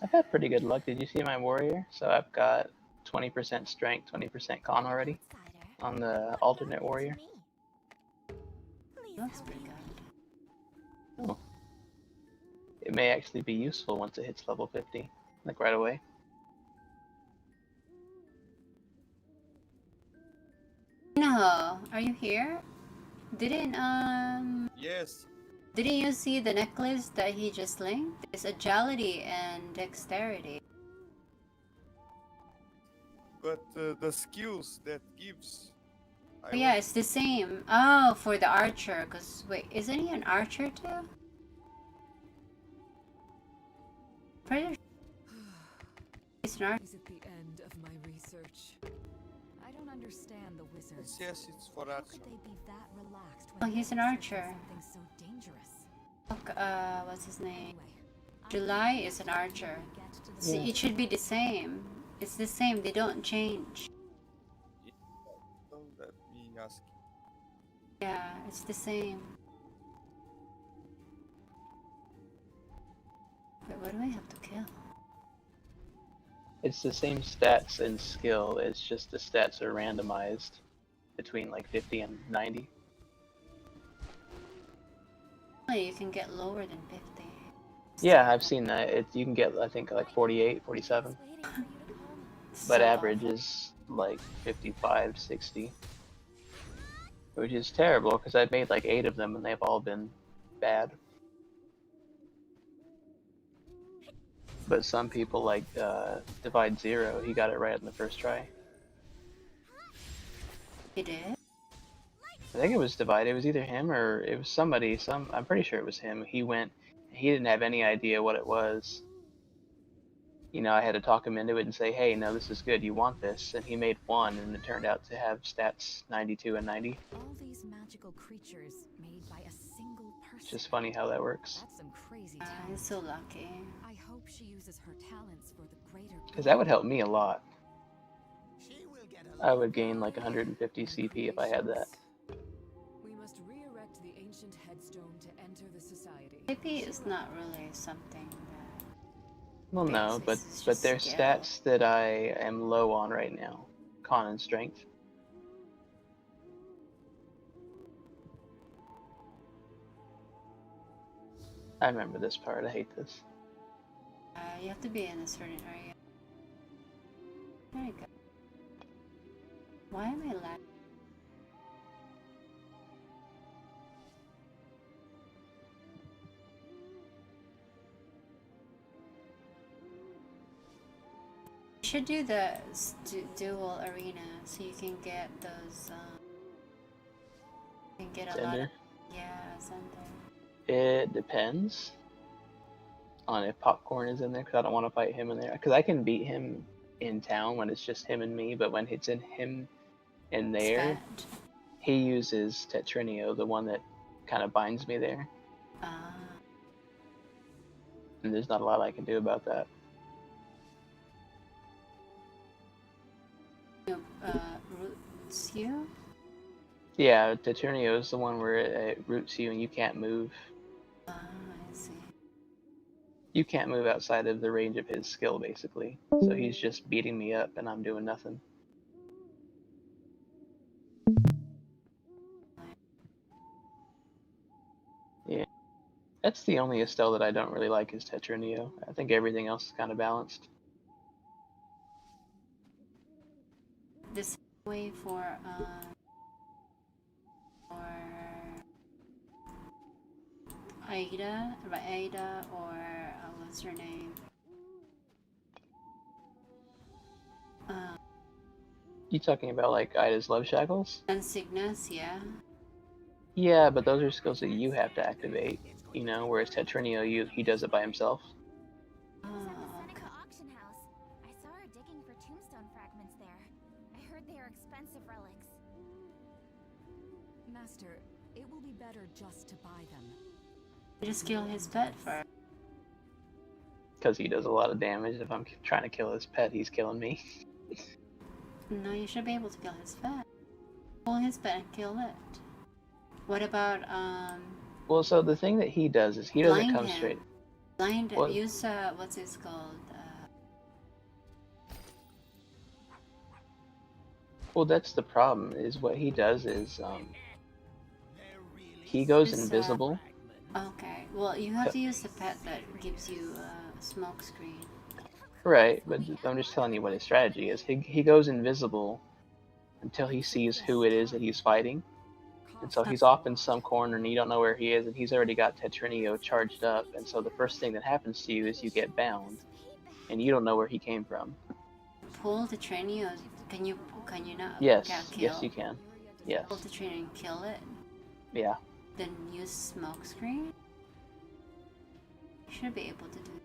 I've had pretty good luck. Did you see my warrior? So I've got 20% strength, 20% con already on the alternate warrior. Looks pretty good. Oh. It may actually be useful once it hits level 50, like right away. No, are you here? Yes. Didn't you see the necklace that he just linked? It's agility and dexterity. But the skills that gives. Oh yeah, it's the same. Oh, for the archer. Cause wait, isn't he an archer too? Pretty sure he's an archer. Is it the end of my research? I don't understand the wizards. Yes, it's for How archer. could they be that relaxed Oh, when he's an they're archer. researching something so dangerous? Look, what's his name? Anyway, July is an archer. See, it should be the same. It's the same. They don't change. Don't let me ask. Yeah, it's the same. Wait, what do I have to kill? It's the same stats and skill, it's just the stats are randomized between like 50 and 90. Oh, you can get lower than 50. Yeah, I've seen that. You can get, I think, like 48, 47. But average is like 55, 60. Which is terrible, because I've made like 8 of them and they've all been bad. But some people, like Divide Zero, he got it right in the first try. He did? I think it was Divide. It was either him or it was somebody. I'm pretty sure it was him. He didn't have any idea what it was. You know, I had to talk him into it and say, hey, no, this is good. You want this. And he made one, and it turned out to have stats 92 and 90. all these magical creatures made by a single person. It's just funny how that works. That's some crazy He's talent. so lucky. I hope she uses her talents for the greater good. Because that would help me a lot. I would gain like 150 CP if I had that. We must re-erect the ancient headstone to enter the society. Maybe it's not really something that... Well, no, but just there's skill. stats that I am low on right now. Con and strength. I remember this part. I hate this. You have to be in a certain area. There you go. Why am I lagging? You should do the dual arena so you can get those. You can get a lot of. Yeah, Zender. It depends on if Popcorn is in there, because I don't want to fight him in there. Because I can beat him in town when it's just him and me, but when it's in him in there, he uses Tetrinio, the one that kind of binds me there. And there's not a lot I can do about that. Roots you? Yeah, Tetrinio is the one where it roots you and you can't move. I see. You can't move outside of the range of his skill, basically. So he's just beating me up and I'm doing nothing. Yeah. That's the only Estelle that I don't really like is Tetrinio. I think everything else is kind of balanced. This way for Aida, or what's her name? You talking about like Ida's Love Shackles? And Cygnus, yeah. Yeah, but those are skills that you have to activate, you know, whereas Tetrinio, he does it by himself. Oh, okay. Auction house. I saw her digging for tombstone fragments there. I heard they are expensive relics. Master, it will be better just to buy them. Just kill his pet first. Because he does a lot of damage. If I'm trying to kill his pet, he's killing me. No, you should be able to kill his pet. Pull his pet and kill it. What about Well, so the thing that he does is he doesn't blind come him? straight. Blind him. Well, Use what's it called? well, that's the problem. Is what he does is he goes Use invisible. okay. Well, you have to use the pet that gives you a smoke screen. Right, but I'm just telling you what his strategy is. He goes invisible until he sees who it is that he's fighting. And so he's off in some corner and you don't know where he is, and he's already got Tetrinio charged up, and so the first thing that happens to you is you get bound, and you don't know where he came from. Pull the trainee, or can you not Yes, kill? yes you can. Yes. Pull the trainee and kill it. Yeah. Then use smoke screen. You should be able to do.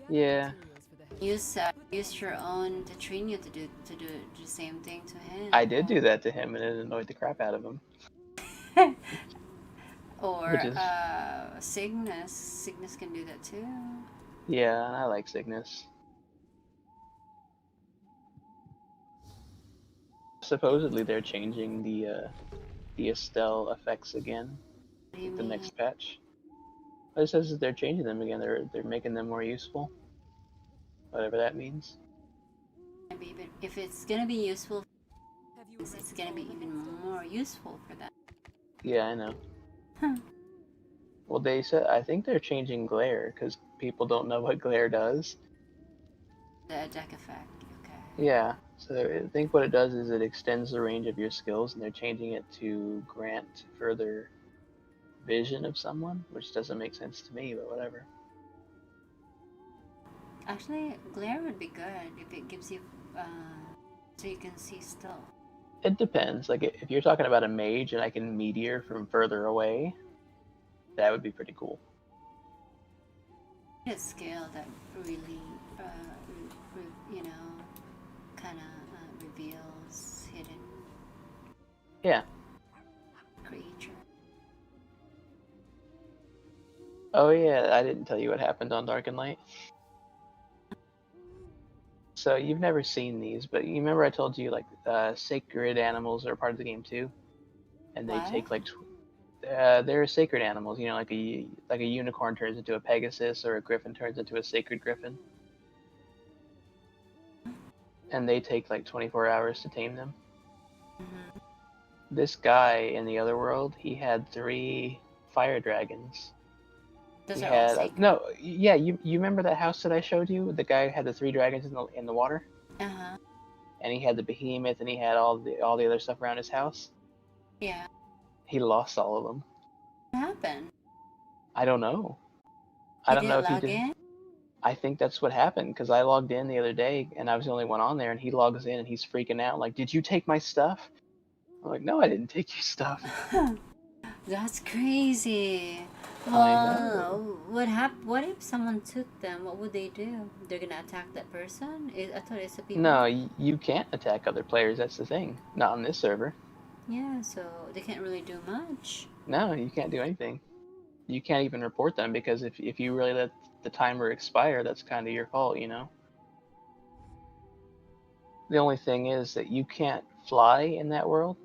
Yeah. Use your own Tetrinio to do the same thing to him. I did do that to him, and it annoyed the crap out of him. Or Which is... Cygnus. Cygnus can do that too. Yeah, I like Cygnus. Supposedly they're changing the Estelle effects again with the next patch. But it says that they're changing them again. They're making them more useful. Whatever that means. Maybe, but if it's gonna be useful, it's gonna be even more useful for them. Yeah, I know. Huh. Well, they said I think they're changing glare because people don't know what glare does. The deck effect. Okay. Yeah. So I think what it does is it extends the range of your skills, and they're changing it to grant further vision of someone, which doesn't make sense to me, but whatever. Actually, glare would be good if it gives you, so you can see still. It depends. Like if you're talking about a mage and I can meteor from further away, that would be pretty cool. A skill that really, you know, kind of reveals hidden. Yeah. Creature. Oh yeah, I didn't tell you what happened on Dark and Light. So you've never seen these, but you remember I told you like sacred animals are part of the game too, and they take like they're sacred animals. You know, like a unicorn turns into a Pegasus or a griffin turns into a sacred griffin, and they take like 24 hours to tame them. Mm-hmm. This guy in the other world, he had 3 fire dragons. Those He are all had sacred. no, yeah. You remember that house that I showed you? The guy had the 3 dragons in the water. Uh-huh. And he had the behemoth, and he had all the other stuff around his house. Yeah. He lost all of them. What happened? I don't know. I don't know if he did. In? I think that's what happened because I logged in the other day and I was the only one on there, and he logs in and he's freaking out like, "Did you take my stuff?" I'm like, "No, I didn't take your stuff." That's crazy. Well, what if someone took them? What would they do? They're gonna attack that person? I thought it's a people. No, you can't attack other players. That's the thing. Not on this server. Yeah, so they can't really do much. No, you can't do anything. You can't even report them because if you really let the timer expire, that's kind of your fault, you know? The only thing is that you can't fly in that world.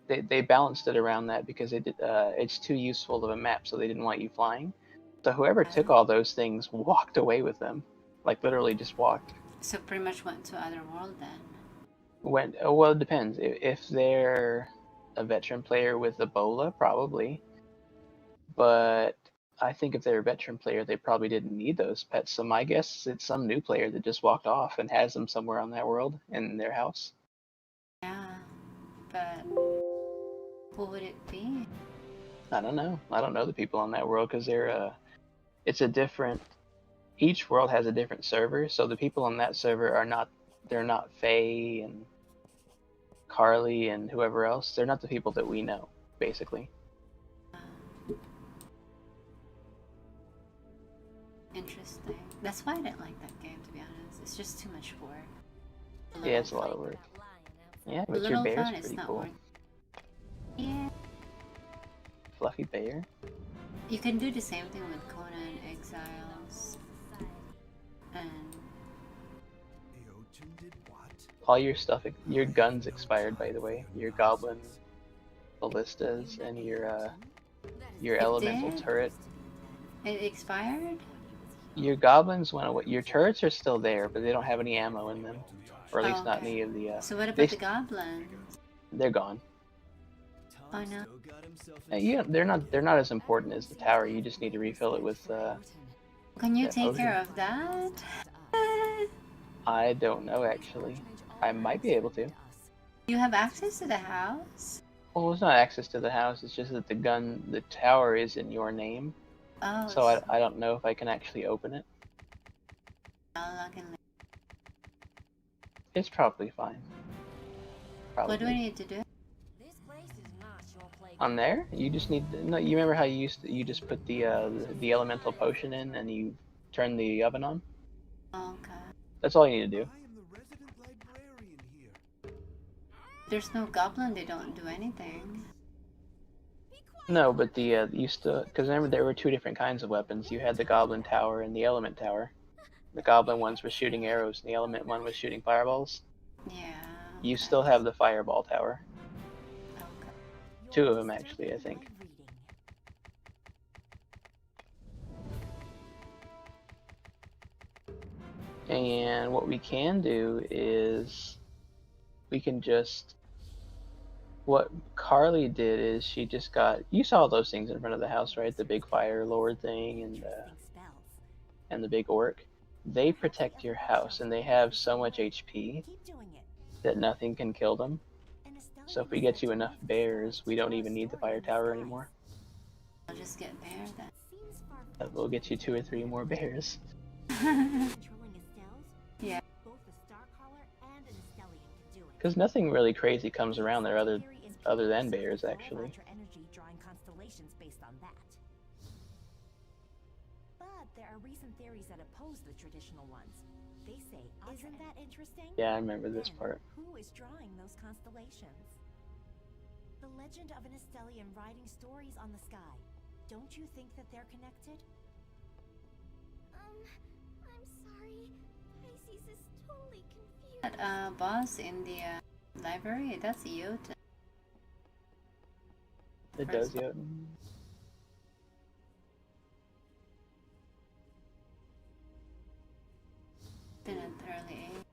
They balanced it around that because it's too useful of a map, so they didn't want you flying. So whoever took all those things walked away with them, like literally just walked. So pretty much went to other world then. Well, it depends. If they're a veteran player with Ebola, probably. But I think if they're a veteran player, they probably didn't need those pets. So my guess is it's some new player that just walked off and has them somewhere on that world in their house. Yeah, but what would it be? I don't know. I don't know the people on that world because it's a different. Each world has a different server, so the people on that server they're not Faye and Carly and whoever else. They're not the people that we know, basically. Interesting. That's why I didn't like that game, to be honest. It's just too much work. Yeah, it's a lot of work. Yeah, but your Little bear's fun, it's pretty not cool. worth. Yeah. Fluffy bear. You can do the same thing with Conan Exiles. And All your stuff, your gun's expired, by the way. Your goblin ballistas and your It elemental did? turret. It expired? Your goblins went away. Your turrets are still there, but they don't have any ammo in them, or at Oh, least not okay. any of the. So what They about the goblins? they're gone. Oh no. They're not as important as the tower. You just need to refill it with Can you that take potion. care of that? I don't know actually. I might be able to. You have access to the house? Well, it's not access to the house. It's just that the tower is in your name. Oh, So I don't know if I can actually open it. I'll log in later. It's probably fine. Probably. What do I need to do? On there, you just need to, no. You remember how you just put the elemental potion in and you turn the oven on? Okay. That's all you need to do. I am the resident librarian here. There's no goblin, they don't do anything. No, but you still, because remember there were two different kinds of weapons. You had the goblin tower and the element tower. The goblin ones were shooting arrows, and the element one was shooting fireballs. Yeah. You still have the fireball tower. Okay. Two of them actually, I think. And what we can do is we can just, what Carly did is she just got, you saw those things in front of the house, right? The big fire lord thing and the big orc. They protect your house and they have so much HP that nothing can kill them. So if we get you enough bears, we don't even need the fire tower anymore. I'll just get bear then. We'll get you 2 or 3 more bears. Yeah. Because nothing really crazy comes around there other than bears, actually. But there are recent theories that oppose the traditional ones. They say, isn't that interesting? Yeah, I remember this part. Who is drawing those constellations? The legend of an Astellian writing stories on the sky. Don't you think that they're connected? I'm sorry. Pisces is totally confused. That boss in the library, that's Jotun. It does, yeah. Been an early age.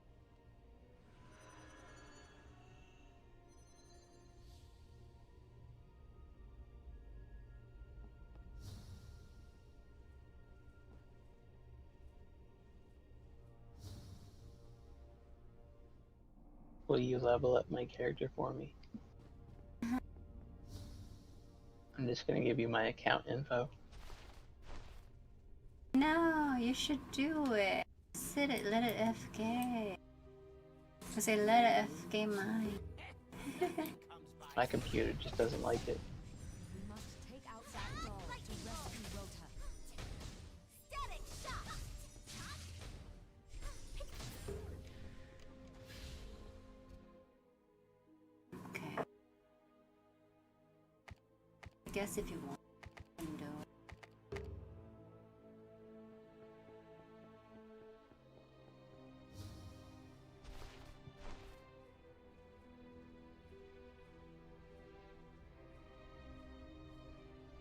Will you level up my character for me? I'm just gonna give you my account info. No, you should do it. Sit it, let it FK. I say let it FK mine. My computer just doesn't like it. We must take out that doll to rescue Rota. Static shock! Okay. I guess if you want, you can do it.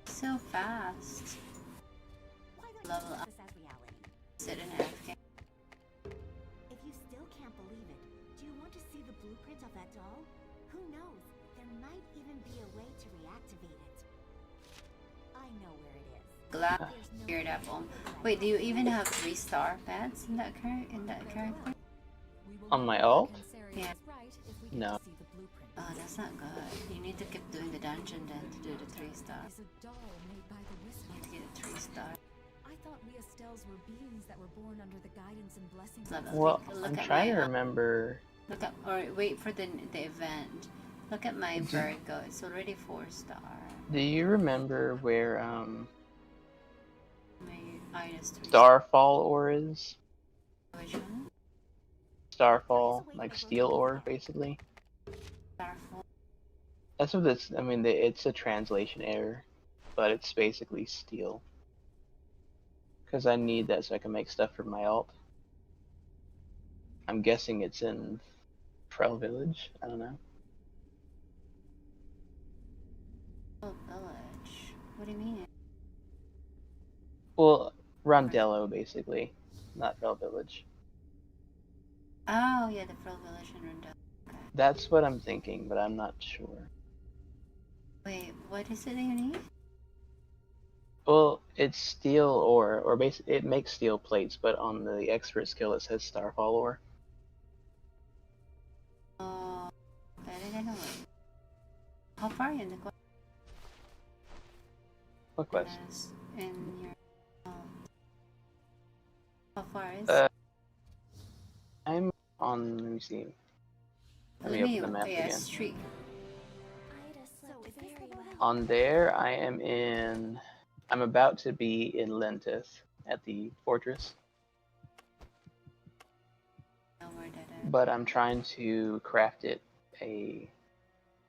So fast. Why don't Level you up. take this as reality? Sit in AFK. If you still can't believe it, do you want to see the blueprint of that doll? Who knows? There might even be a way to reactivate it. I know where it is. Glad There's no Weird way apple. to let Wait, do you go. even have 3-star pets in that character? We will On know my that alt? Cancerian Yeah. is right if we get No. to see the blueprint. Oh, that's not good. You need to keep doing the dungeon then to do the 3-star. Is a doll made by the You need to Whisper. get a 3-star. I thought we Estelles were beings that were born under the guidance and blessings of Level. Well, Look I'm at trying to my, remember. Look at, or wait for the event. Look at my Virgo. It's already 4-star. Do you remember where My minus 3. Starfall ore is? Which one? Starfall, like steel ore, basically. Starfall. That's what it's. I mean, it's a translation error, but it's basically steel. Because I need that so I can make stuff for my alt. I'm guessing it's in Trell Village. I don't know. Well, Rondello, basically. Not Fell Village. Oh, yeah, the Pearl Village in Rondell. Okay. That's what I'm thinking, but I'm not sure. Wait, what is it that you need? Well, it's steel ore, or basically it makes steel plates, but on the expert skill it says Starfall ore. Oh, better than away. How far are you in the quest? What quest? In your how far is? I'm on. Let me see. Let Let me me open the map yeah, again. street. Ida slept very well. On there, I am in. I'm about to be in Lentith at the fortress, Know where that is. but I'm trying to craft it a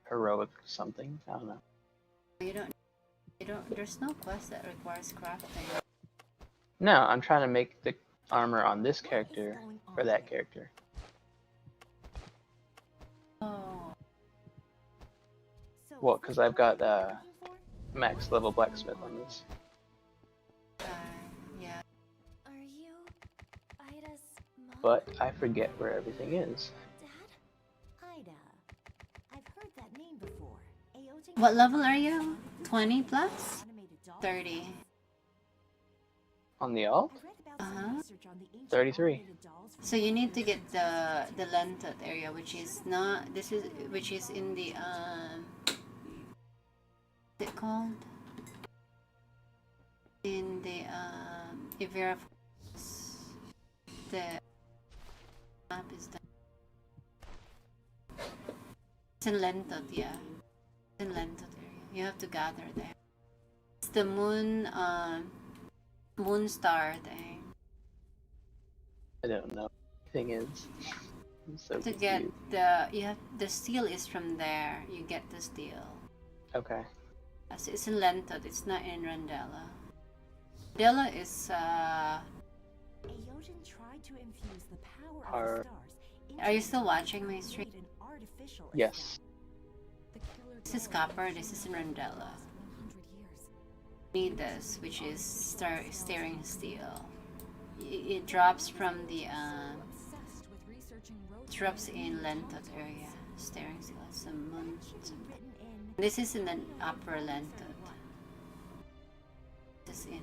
heroic something. I don't know. You don't. There's no quest that requires crafting. No, I'm trying to make the armor on this What is character going on for that here? character. Oh, So Well, is because this I've the one got you've been looking for? max level blacksmith on this. yeah. Are you Ida's mom? But I forget where everything is. Dad? Ida. I've heard that name before. Aoten What level are you? 20 plus? animated doll 30. dolls. On the alt? I read about some research on the ancient 33. animated dolls from So you need to get Japanese the Lentot area, which is not which is in the what's it called? In the Ivera Forest. The map is done. It's in Lentot, yeah. It's in Lentot area. You have to gather there. It's the moon star thing. I don't know. Thing is, I'm so To get confused. the steel is from there. You get the steel. Okay. So it's in Lentot. It's not in Randella. Randella is Aoten tried to infuse the power of Are- the stars into Are you the still dolls watching to my stream? create an artificial Yes. The killer This is doll copper. has This is shown in up for the Randella. last 100 years. Need this, which is staring steel. It drops from the Obsessed with researching road drops in Lentot area. Staring steel. Some moon. aesthetic written in. This is in the upper Lentot. This is in.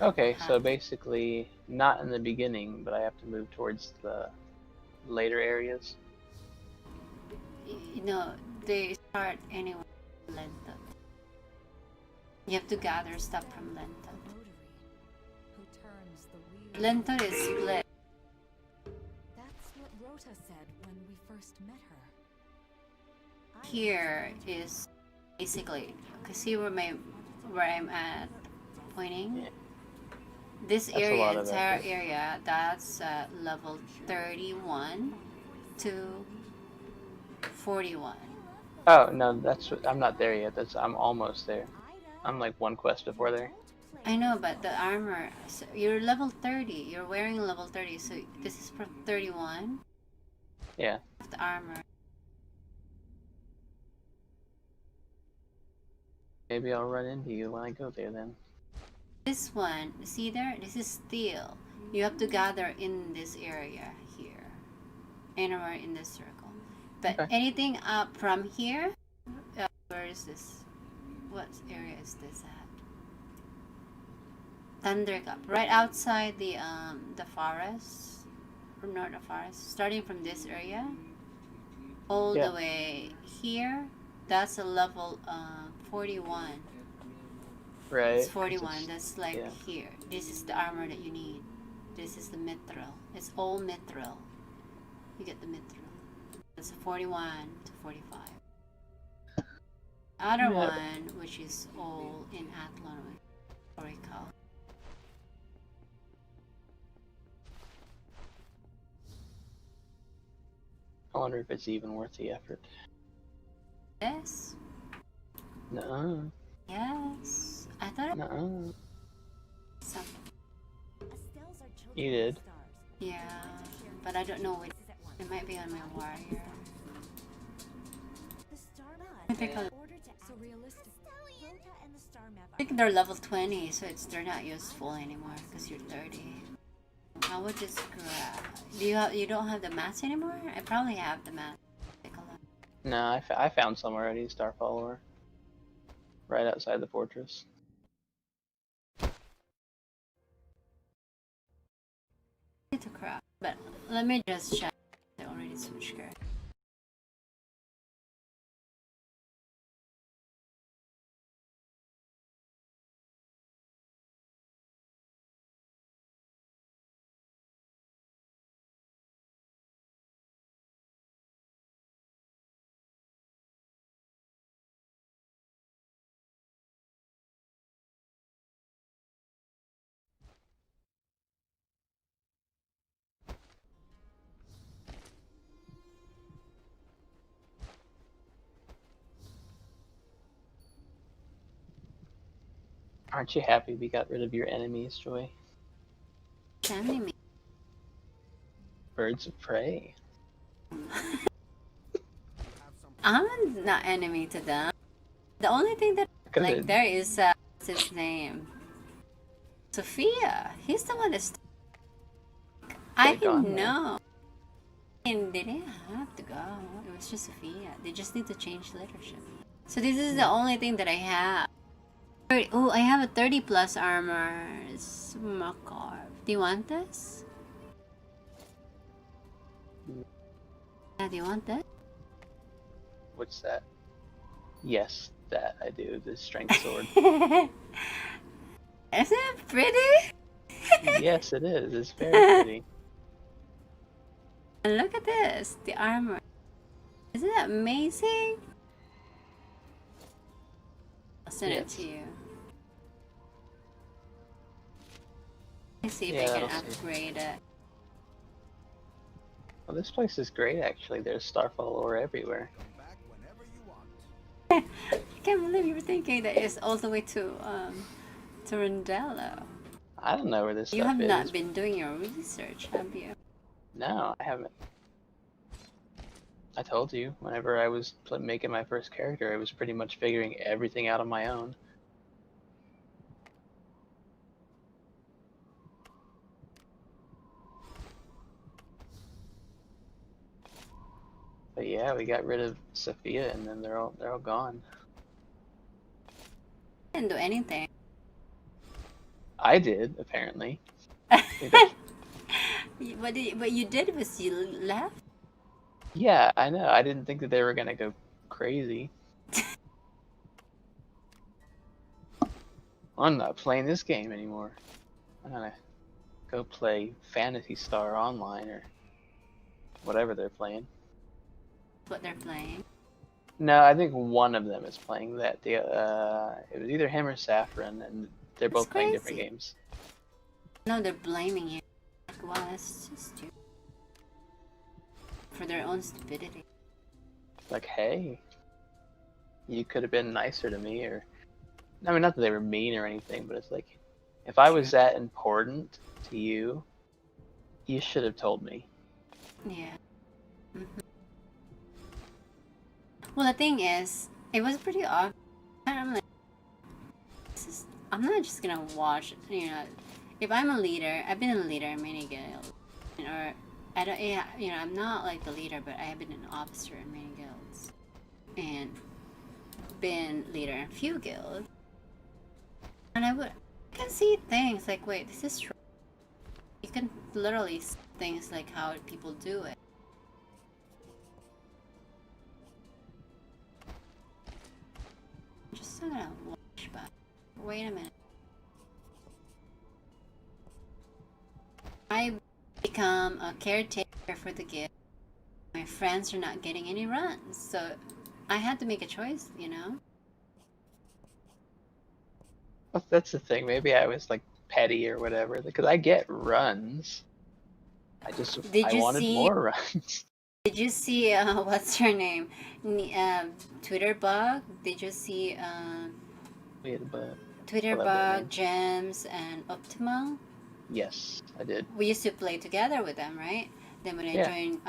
Okay, so basically, not in the beginning, but I have to move towards the later areas. You know, they start anyway. Lentot. You have to gather stuff from Lentot. notary who turns the wheel. Lentot is split. That's what Rota said when we first met her. Here is basically, cause see where I'm at pointing. Yeah. This That's a area, lot of entire effort. area, that's level 31 to 41. Oh no, I'm not there yet. I'm almost there. I'm like one quest before there. I know, but the armor, so you're level 30. You're wearing level 30, so this is from 31. Yeah. The armor. Maybe I'll run into you when I go there then. This one, see there? This is steel. You have to gather in this area here. Anywhere in this circle. But Okay. anything up from here, where is this? What area is this at? Thundercup. Right outside the forest. From not the forest. Starting from this area. All Yeah. the way here. That's a level 41. Right. It's 'cause 41. That's like yeah. here. This is the armor that you need. This is the mithril. It's all mithril. You get the mithril. It's 41 to 45. Other Yeah. one, which is all in Athlon, Oracle. I wonder if it's even worth the effort. Yes. No. Yes. I thought it No. was something. Estelles are children You of did. the stars. Yeah. But I don't know which. It might be on my warrior. The star I think I'll- in order to So realistic. Rota and the star I think they're level 20, so they're not useful anymore because you're 30. I would just grab. You don't have the mats anymore? I probably have the mats. Take a look. No, I found some already. Star follower, right outside the fortress. Need to craft, but let me just check. I already switched gear. Aren't you happy we got rid of your enemies, Joy? Enemy. Birds of prey. I'm not enemy to them. The only thing that I like Good. there is what's his name? Sophia. He's the one that's. I Could've gone there. know. And they didn't have to go. It was just Sophia. They just need to change leadership. So this is the only thing that I have. Oh, I have a 30 plus armor. It's macabre. Do you want this? Yeah, do you want this? What's that? Yes, that I do. The strength sword. Isn't it pretty? Yes, it is. It's very pretty. And look at this, the armor. Isn't that amazing? I'll send it Yes. to you. Let's see if Yeah, I can that'll see. upgrade it. Well, this place is great, actually. There's starfall ore everywhere. I can't believe you were thinking that it's all the way to Rondello. I don't know where this You stuff have is. not been doing your research, have you? No, I haven't. I told you, whenever I was making my first character, I was pretty much figuring everything out on my own. But yeah, we got rid of Sophia, and then they're all gone. I didn't do anything. I did, apparently. What you did was you left. Yeah, I know. I didn't think that they were gonna go crazy. I'm not playing this game anymore. I'm gonna go play Phantasy Star Online or whatever they're playing. What they're playing. No, I think one of them is playing that. It was either him or Saffron, and they're That's both playing different crazy. games. No, they're blaming you. Like, wow, that's just stupid. For their own stupidity. Like, hey, you could have been nicer to me, or I mean, not that they were mean or anything, but it's like, if I was that important to you, you should have told me. Yeah. Well, the thing is, it was pretty obvious. I'm like, I'm not just gonna watch. You know, if I'm a leader, I've been a leader in many guilds, or I don't. Yeah, you know, I'm not like the leader, but I have been an officer in many guilds, and been leader in a few guilds. And I can see things like, wait, this is true. You can literally see things like how people do it. I'm just gonna watch back. Wait a minute. I become a caretaker for the guild. My friends are not getting any runs, so I had to make a choice, you know? Well, that's the thing. Maybe I was like petty or whatever, because I get runs. I wanted more runs. Did you see, what's her name? Twitter bug? Did you see, Twitter bug, Gems, and Optimal? Yes, I did. We used to play together with them, right? Then when I Yeah. joined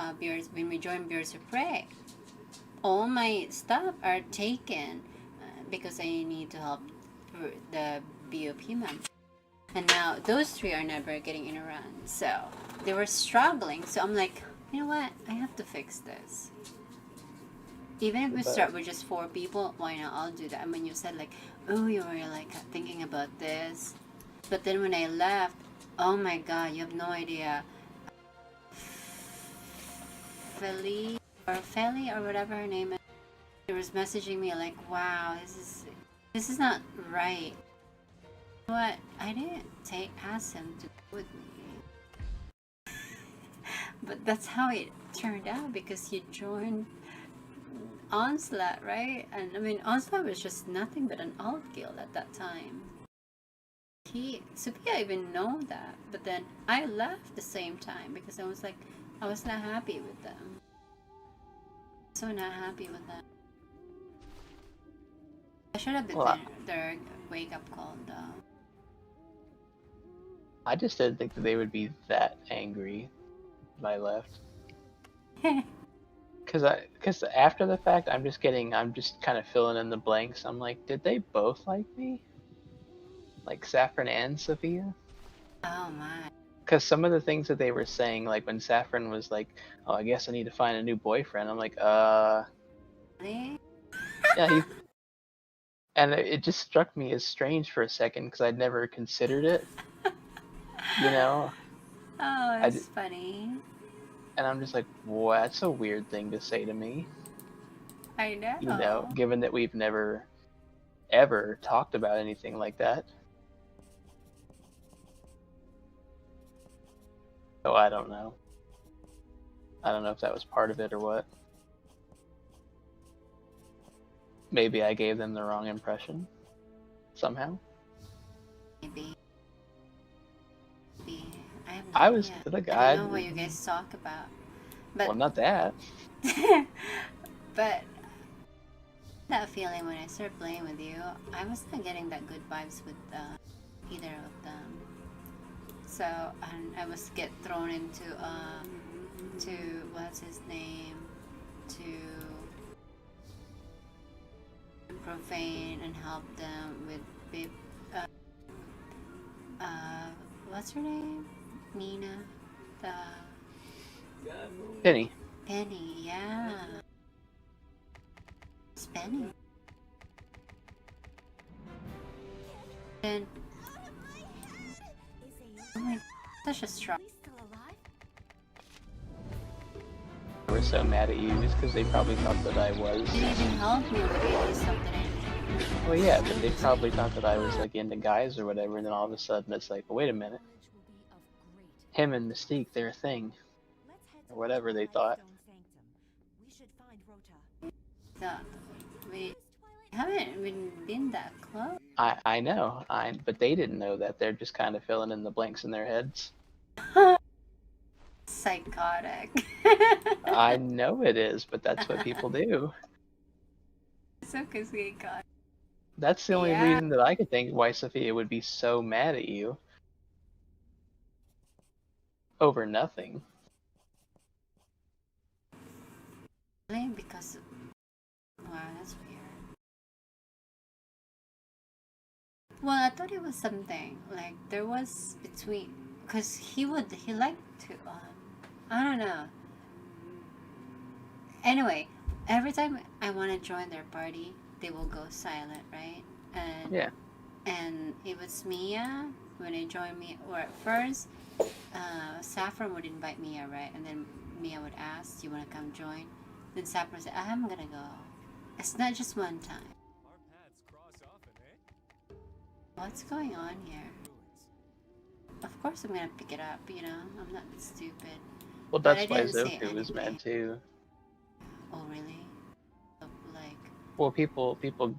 when we joined Beers of Prey, all my stuff are taken because I need to help the BOP members. And now those three are never getting in a run. So they were struggling. So I'm like, you know what? I have to fix this. Even if we start with just 4 people, why not? I'll do that. And when you said like, oh, you were like thinking about this. But then when I left, oh my god, you have no idea. Feli or whatever her name is. She was messaging me like, wow, this is not right. You know what? I didn't ask him to go with me. But that's how it turned out because you joined Onslaught, right? And I mean, Onslaught was just nothing but an alt guild at that time. Sophia even know that, but then I left the same time because I was like, I was not happy with them. So not happy with them. I should have been their wake-up call though. I just didn't think that they would be that angry when I left. Cause after the fact, I'm just kind of filling in the blanks. I'm like, did they both like me? Like Saffron and Sophia? Oh my. Because some of the things that they were saying, like when Saffron was like, oh, I guess I need to find a new boyfriend. I'm like, Really? yeah, and it just struck me as strange for a second because I'd never considered it, you know? Oh, that's funny. And I'm just like, well, that's a weird thing to say to me. I know. You know, given that we've never, ever talked about anything like that. So I don't know. I don't know if that was part of it or what. Maybe I gave them the wrong impression. Somehow. Maybe. I was the guy. I don't know what you guys talk about. But well, not that. but that feeling when I started playing with you, I was not getting that good vibes with either of them. So and I was get thrown into to what's his name, to profane and help them with what's her name? Nina, Penny. Penny, yeah. It's Penny. And oh my, such a strong. They were so mad at you just because they probably thought that I was. They didn't even help me with the stuff that I did. Well, yeah, but they probably thought that I was like into guys or whatever, and then all of a sudden it's like, well, wait a minute. Him and Mystique, they're a thing. Or whatever they thought. We haven't even been that close. I know, but they didn't know that. They're just kind of filling in the blanks in their heads. Psychotic. I know it is, but that's what people do. So psychotic. That's the only reason that I could think why Sophia would be so mad at you. Over nothing. Really? Because wow, that's weird. Well, I thought it was something like there was between, cause he liked to I don't know. Anyway, every time I want to join their party, they will go silent, right? And yeah. And it was Mia when I joined me, or at first, Saffron would invite Mia, right? And then Mia would ask, "Do you want to come join?" Then Saffron said, "I'm gonna go." It's not just one time. Our paths cross often, eh? What's going on here? Of course, I'm gonna pick it up. You know, I'm not stupid. Well, that's why Zoku was mad too. Oh, really? Like. Well, people,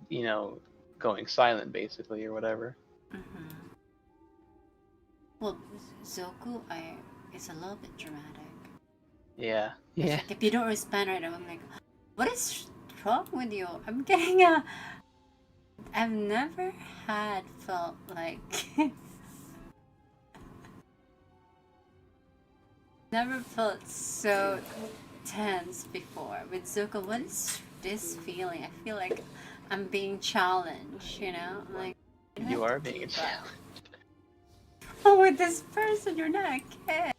you know, going silent basically or whatever. Mm-hmm. Well, Zoku, it's a little bit dramatic. Yeah. Yeah. Like, if you don't respond right now, I'm like, what is wrong with you? I'm getting I've never felt like. Never felt so tense before. With Zoku, what is this feeling? I feel like I'm being challenged, you know? I'm like, I You not are to be, being a but challenge. oh, with this person, you're not a kid.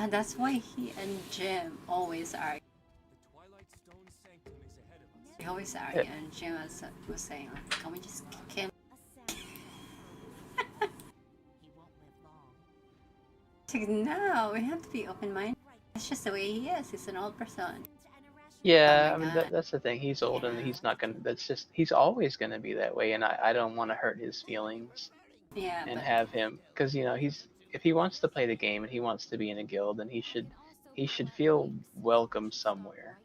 That's why he and Jim always argue. The Twilight Stone sanctum is ahead of us. They always argue, and Jim was saying, like, can we just kick him? A sad thought. He won't live long. Like, no, we have to be open-minded. That's just the way he is. He's an old person. Into an irrational Yeah, Oh I my mean God. that's the thing. He's old and Yeah. he's not gonna. That's just he's always gonna be that way, and I don't want to hurt his feelings Yeah, and but have him because he's if he wants to play the game and he wants to be in a guild, then he should feel welcome somewhere.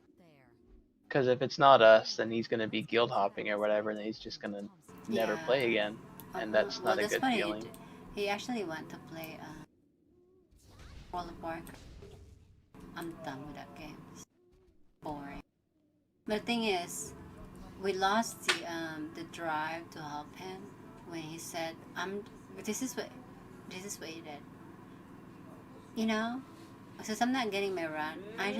Because if it's not us, then he's gonna be guild hopping or whatever, and he's just gonna never yeah. play again, and that's Well, not a that's good why feeling. he actually went to play World of Warcraft. I'm done with that game. It's boring. But the thing is, we lost the drive to help him when he said, This is what he did. You know, since I'm not getting my run, I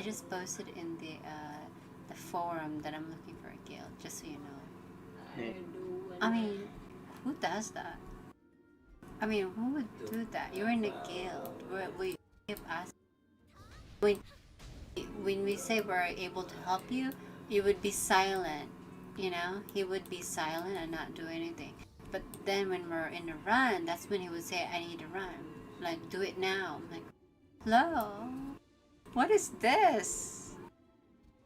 just posted in the forum that I'm looking for a guild, just so you know. I mean, who does that? I mean, who would do that? You're in a guild where we give us when we say we're able to help you, you would be silent. You know, he would be silent and not do anything. But then when we're in a run, that's when he would say, "I need to run. Like, do it now." I'm like, hello, what is this?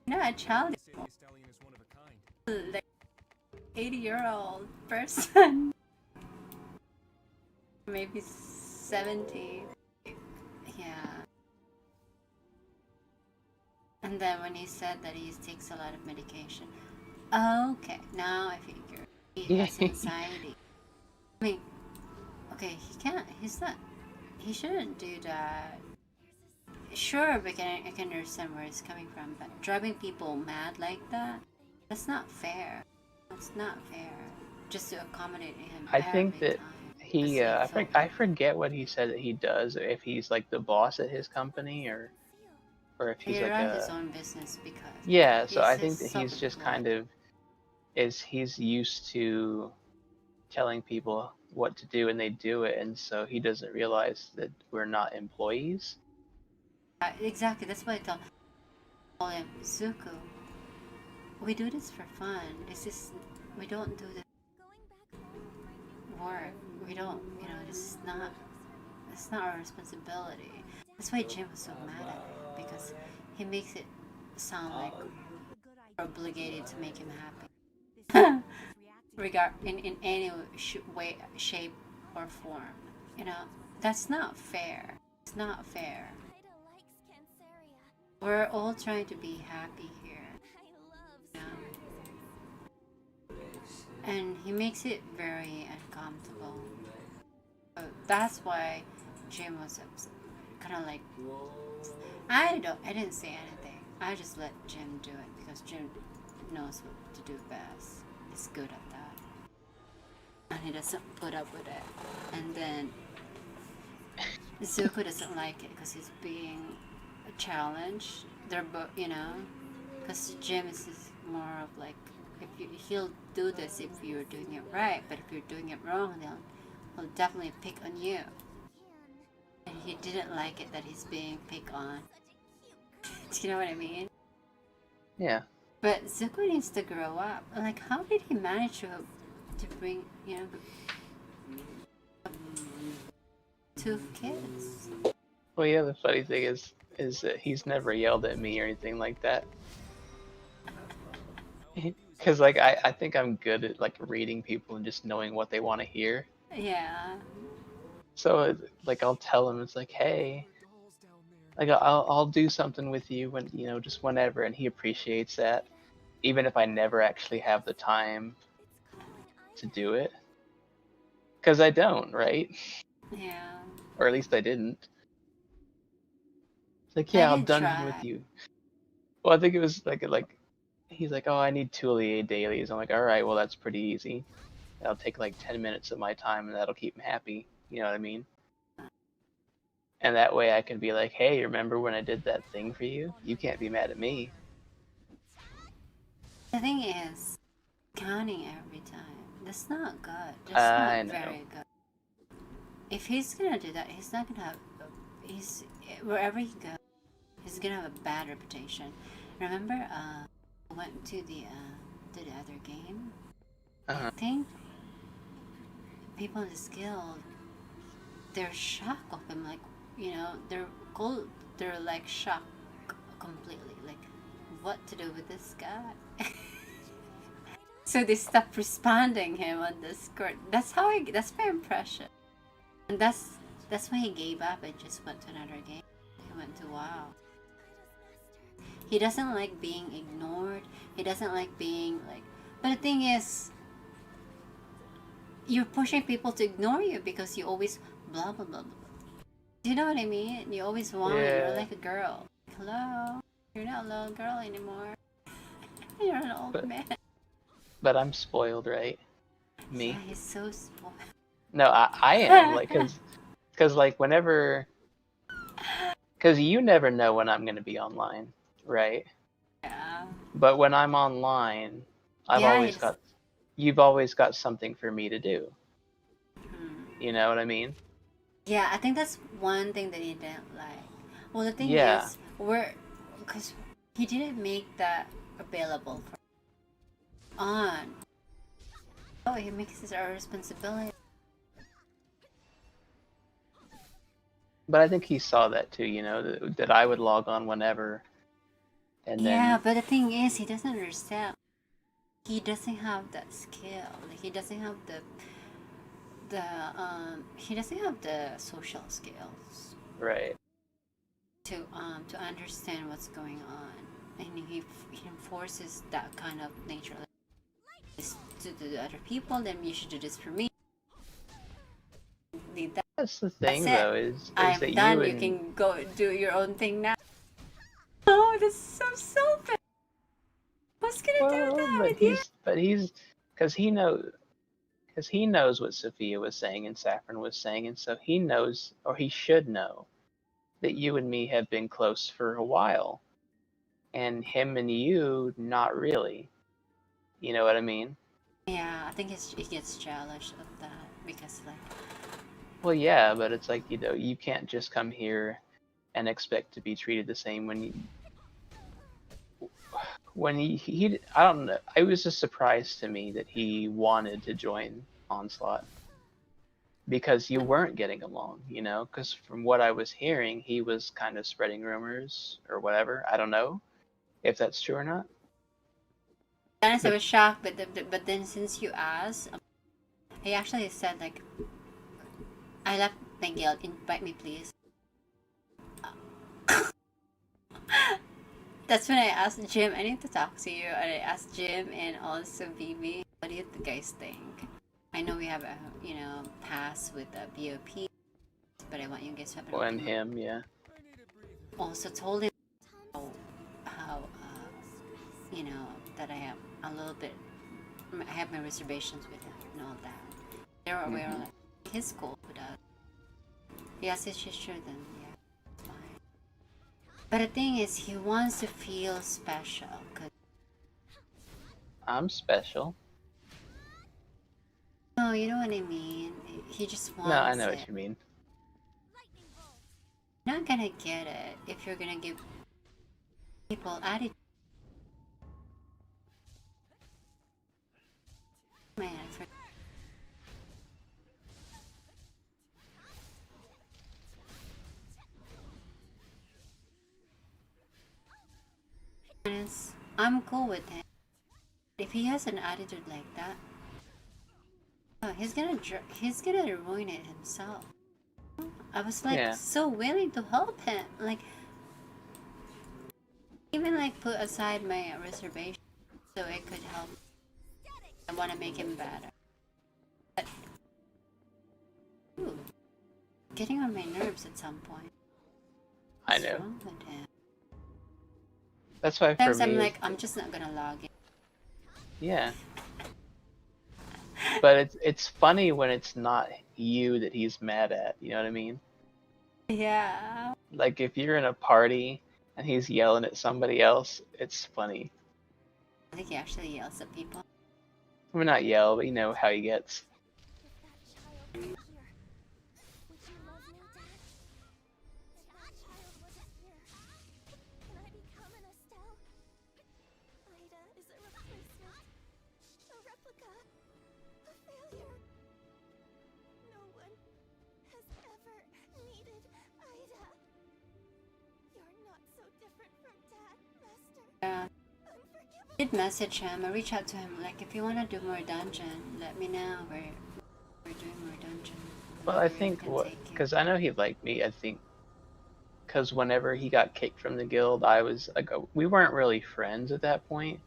You're not a child, They say the Astellian is one of a kind. like 80-year-old person, maybe 70. Yeah. And then when he said that he takes a lot of medication, okay, now I figure he has anxiety. I mean, okay, he shouldn't do that. Sure, I can understand where it's coming from, but driving people mad like that, that's not fair. That's not fair. Just to accommodate him I every think that time. he I forget what he said that he does, if he's like the boss at his company or if he's He like runs his a own business because yeah. So he's I his think that he's just self-employed. kind of he's used to telling people what to do and they do it, and so he doesn't realize that we're not employees. Exactly, that's why I told him, Zuko, we do this for fun. We don't do this work. We don't, it's not our responsibility. That's why Jim was so mad at him, because he makes it sound like we're obligated to make him happy. In any way, shape, or form. You know, that's not fair. It's not fair. We're all trying to be happy here. You know? And he makes it very uncomfortable. So that's why Jim was kind of like, I didn't say anything. I just let Jim do it because Jim knows what to do best. He's good at that. And he doesn't put up with it. And then Zuko doesn't like it because he's being challenged. They're both, because Jim is more of like, he'll do this if you're doing it right, but if you're doing it wrong, then he'll definitely pick on you. And he didn't like it that he's being picked on. Do you know what I mean? Yeah. But Zuko needs to grow up. Like, how did he manage to bring, two kids? Well, yeah. The funny thing is that he's never yelled at me or anything like that. Because like I think I'm good at like reading people and just knowing what they want to hear. Yeah. So like I'll tell him, it's like, hey, like I'll do something with you when just whenever, and he appreciates that, even if I never actually have the time to do it, because I don't, right? Yeah. Or at least I didn't. It's like, I yeah, I'll did dungeon with try. you. Well, I think it was like he's like, oh, I need 2 dailies. I'm like, all right, well that's pretty easy. That'll take like 10 minutes of my time, and that'll keep him happy. You know what I mean? And that way I can be like, hey, remember when I did that thing for you? You can't be mad at me. The thing is, counting every time. That's not good. That's I not know. very good. If he's gonna do that, he's not gonna have. He's wherever he goes, he's gonna have a bad reputation. Remember, I went to the other game. Uh-huh. I think people in this guild, they're shocked of him. Like, you know, they're like shocked completely. Like, what to do with this guy? So they stopped responding him on Discord. That's my impression. And that's why he gave up and just went to another game. He went to WoW. He doesn't like being ignored. He doesn't like being like. But the thing is, you're pushing people to ignore you because you always blah blah blah blah. Do you know what I mean? You always whine. Yeah. You're like a girl. Hello, you're not a little girl anymore. You're an old man. But I'm spoiled, right? Yeah, Me? he's so spoiled. No, I am, like, cause like whenever, cause you never know when I'm gonna be online, right? Yeah. But when I'm online, Yeah, it's- you've always got something for me to do. Hmm. You know what I mean? Yeah, I think that's one thing that he didn't like. Well, the thing Yeah. is, because he didn't make that available for on. Oh, he makes it our responsibility. But I think he saw that too, you know, that I would log on whenever, and Yeah, then but the thing is, he doesn't understand. He doesn't have that skill. Like, he doesn't have he doesn't have the social skills right. to understand what's going on, and he enforces that kind of nature. Like, this to the other people, then you should do this for me. That's the thing, That's it. though, is I'm that done. you You and can go do your own thing now. Oh, that's so stupid. Who's gonna do that with you? because he knows what Sophia was saying and Saffron was saying, and so he knows, or he should know, that you and me have been close for a while, and him and you not really. You know what I mean? Yeah, I think he gets jealous of that because, like, Well, yeah, but it's like, you know, you can't just come here and expect to be treated the same when he I don't know. It was a surprise to me that he wanted to join Onslaught because you weren't getting along, you know, because from what I was hearing, he was kind of spreading rumors or whatever. I don't know if that's true or not. honest, I was shocked. But then since you asked, he actually said like, "I left my guild. Invite me, please." That's when I asked Jim. I need to talk to you, and I asked Jim and also Vivi. What do you guys think? I know we have a pass with the BOP, but I want you guys to have an And open. him, yeah. Also told him how that I have a little bit. I have my reservations with him and all that. They're aware like he's cool with us. Yes, it's just true then. Yeah, it's fine. But the thing is, he wants to feel special. Cause I'm special. no, you know what I mean. He just wants. No, I know it. what you mean. You're not gonna get it if you're gonna give people attitude. Man, I'm cool with him. If he has an attitude like that, he's gonna ruin it himself. I was like so willing to help him, like even like put aside my reservation so it could help. I want to make him better. But, getting on my nerves at some point. I know. What's wrong with him? That's why for Sometimes me, I'm like, I'm just not gonna log in. yeah. But it's funny when it's not you that he's mad at. You know what I mean? Yeah. Like if you're in a party and he's yelling at somebody else, it's funny. I think he actually yells at people. Well, not yell, but you know how he gets. If that child were here, would you love me, Dad? If that child wasn't here, can I become an Estelle? Ida is a replacement, a replica, a failure. No one has ever needed Ida. You're not so different from Dad, Master. Yeah. Unforgivable. I did message him. I reached out to him like, if you want to do more dungeon, let me know. We're doing more dungeon. Well, I Whenever you think can what, take it. because I know he liked me. I think because whenever he got kicked from the guild, I was like, we weren't really friends at that point,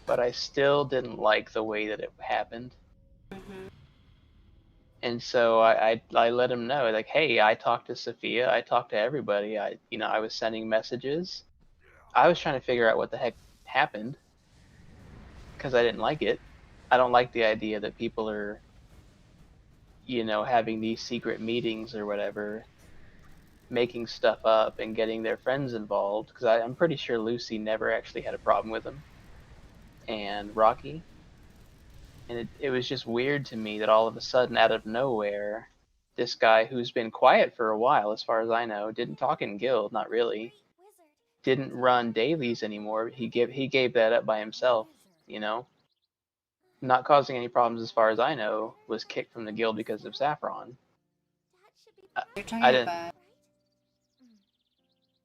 but I still didn't like the way that it happened. Mhm. And so I let him know, like, hey, I talked to Sophia, I talked to everybody. I was sending messages. I was trying to figure out what the heck happened because I didn't like it. I don't like the idea that people are, having these secret meetings or whatever, making stuff up and getting their friends involved. Because I'm pretty sure Lucy never actually had a problem with him and Rocky. And it was just weird to me that all of a sudden, out of nowhere, this guy who's been quiet for a while, as far as I know, didn't talk in guild, not really, Great wizard. didn't run dailies anymore. He gave that up by himself, not causing any problems as far as I know, was kicked from the guild because of Saffron. Dad should be I, You're I talking didn't. about right?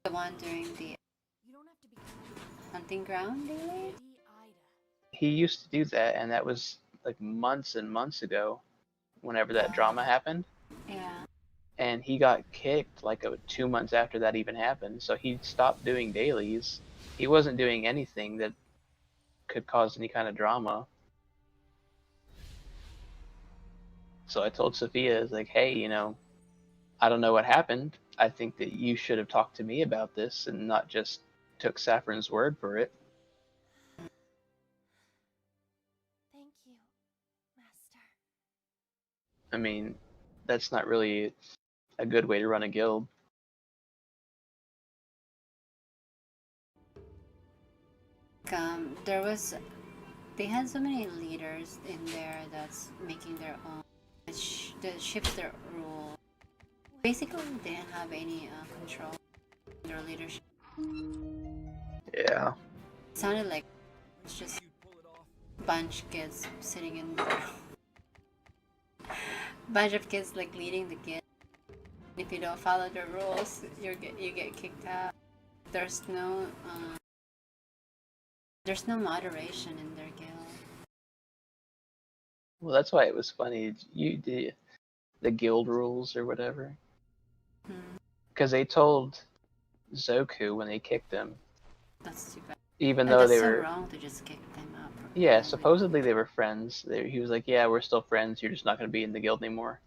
the one during the You don't have to be hunting ground daily? Lady Ida. He used to do that, and that was like months and months ago, whenever that drama happened. Yeah. And he got kicked like 2 months after that even happened. So he stopped doing dailies. He wasn't doing anything that could cause any kind of drama. So I told Sophia, "Is like, hey, I don't know what happened. I think that you should have talked to me about this and not just took Saffron's word for it." Thank you, Master. I mean, that's not really a good way to run a guild. They had so many leaders in there that's making their own, that shifts their rule. Basically, they didn't have any control in their leadership. Yeah. It sounded like it's just You'd pull it off. bunch of kids sitting in the bunch of kids like leading the kids. If you don't follow the rules, you get kicked out. There's no moderation in their guild. Well, that's why it was funny. You did the guild rules or whatever, Hmm. because they told Zoku when they kicked him, That's too bad. even And though that's they so were, wrong to just kick them out. yeah, supposedly they were friends. He was like, yeah, we're still friends. You're just not going to be in the guild anymore.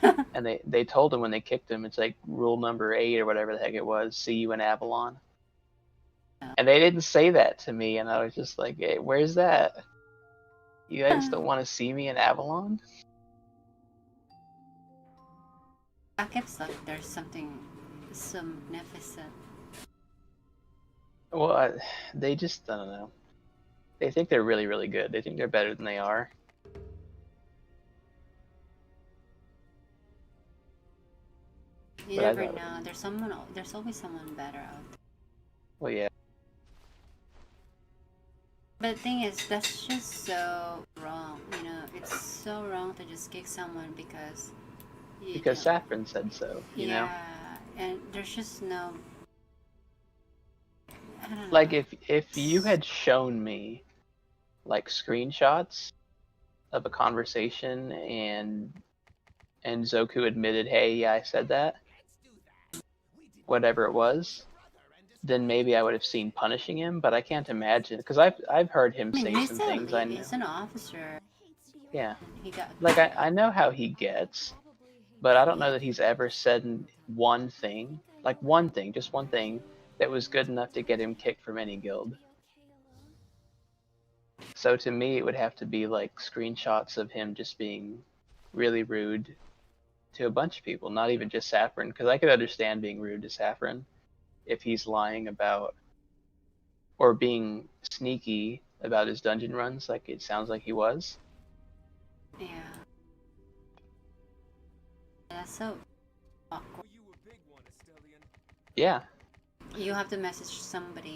And they told him when they kicked him, it's like rule number 8 or whatever the heck it was. See you in Avalon. Yeah. And they didn't say that to me, and I was just like, hey, where's that? You guys don't want to see me in Avalon? I kept like there's something so magnificent. Well, they just, I don't know. They think they're really, really good. They think they're better than they are. You But I never thought, know. There's always someone better out there. well, yeah. But the thing is, that's just so wrong. It's so wrong to just kick someone because Because Saffron said so, Yeah, and there's just no. I don't know. Like, if you had shown me, like, screenshots of a conversation and Zoku admitted, hey, yeah, I said that, whatever it was, then maybe I would have seen punishing him, but I can't imagine, because I've heard him I mean, say he's some a things I lead. know. He's an officer. Hates to be Yeah. And he got Like, I know how he gets, but I don't know that he's ever said one thing, like one thing, just one thing, that was good enough to get him kicked from any guild. be okay alone. So to me, it would have to be like screenshots of him just being really rude to a bunch of people, not even just Saffron, because I could understand being rude to Saffron if he's lying about or being sneaky about his dungeon runs, like it sounds like he was. That's so awkward. Well, you a big one, Astellian. Yeah. You have to message somebody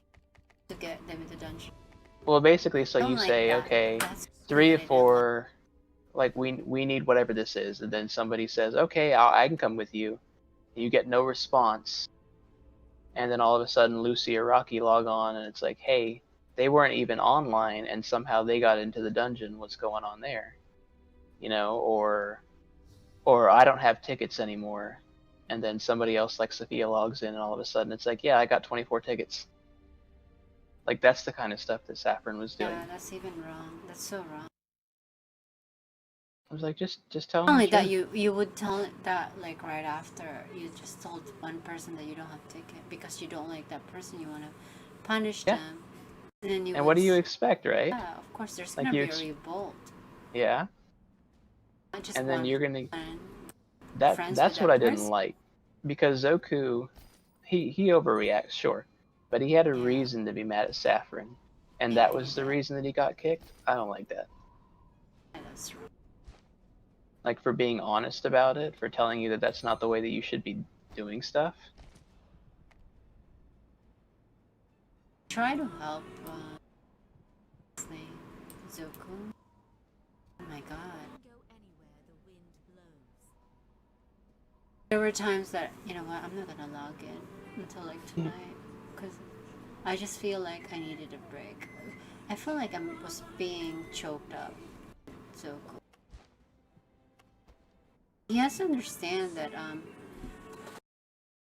to get them into dungeon. Well, basically, so Don't you like say, that. okay, That's 3 or creative. 4, like we need whatever this is, and then somebody says, okay, I can come with you. You get no response, and then all of a sudden Lucy or Rocky log on, and it's like, hey, they weren't even online, and somehow they got into the dungeon. What's going on there? You know, or I don't have tickets anymore, and then somebody else like Sophia logs in, and all of a sudden it's like, yeah, I got 24 tickets. Like that's the kind of stuff that Saffron was doing. Yeah, that's even wrong. That's so wrong. I was like, just tell Not them only the that, truth. you would tell it that like right after you just told one person that you don't have ticket because you don't like that person. You want to punish Yeah. them, and then you. And would what do you s- expect, right? Yeah, of course, there's Like gonna you be a revolt. yeah, I just and then want you're gonna friends with that's what that I didn't person. like, because Zoku, he overreacts, sure, but he had a Yeah. reason to be mad at Saffron, and Yeah, that was the yeah. reason that he got kicked. I don't like that. Yeah, that's wrong. Like for being honest about it, for telling you that that's not the way that you should be doing stuff. Try to help. Honestly, Zoku. Oh my god. Go anywhere the wind blows. There were times that, you know what, I'm not gonna log in until like tonight because I just feel like I needed a break. I feel like I was being choked up. So cool. He has to understand that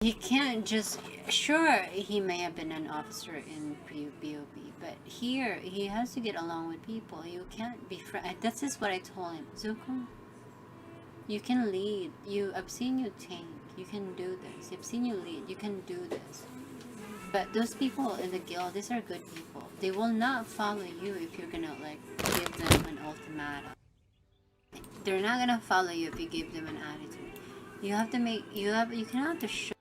he can't just, sure, he may have been an officer in BOB, but here he has to get along with people. You can't be that's just what I told him. Zuko, you can lead. I've seen you tank. You can do this. I've seen you lead. You can do this. But those people in the guild, these are good people. They will not follow you if you're gonna like give them an ultimatum. They're not gonna follow you if you give them an attitude. You have to make you cannot have to show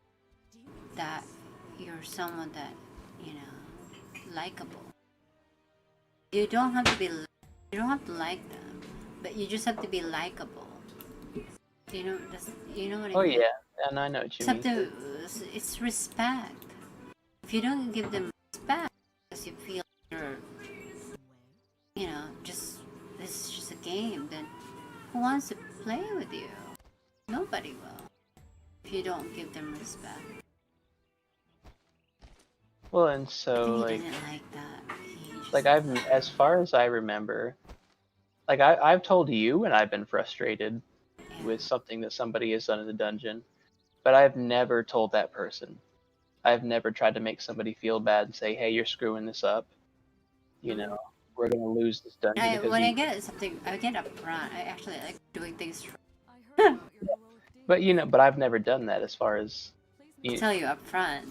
that you're someone that, you know, likable. You don't have to be you don't have to like them, but you just have to be likable. You know what I Oh mean? yeah, and I know what you Just have mean. to, it's respect. If you don't give them respect because you feel you're, you know, just this is just a game, then who wants to play with you? Nobody will. If you don't give them respect. Well, and I so think he like didn't like that. He just like as far as I remember, like I've told you when I've been frustrated yeah. with something that somebody has done in the dungeon, but I've never told that person. I've never tried to make somebody feel bad and say, hey, you're screwing this up. You know, we're gonna lose this dungeon because When I you. get something, I get upfront. I actually like doing things. I heard about your heroic deeds. But you know, but I've never done that as far as. Please Tell you upfront.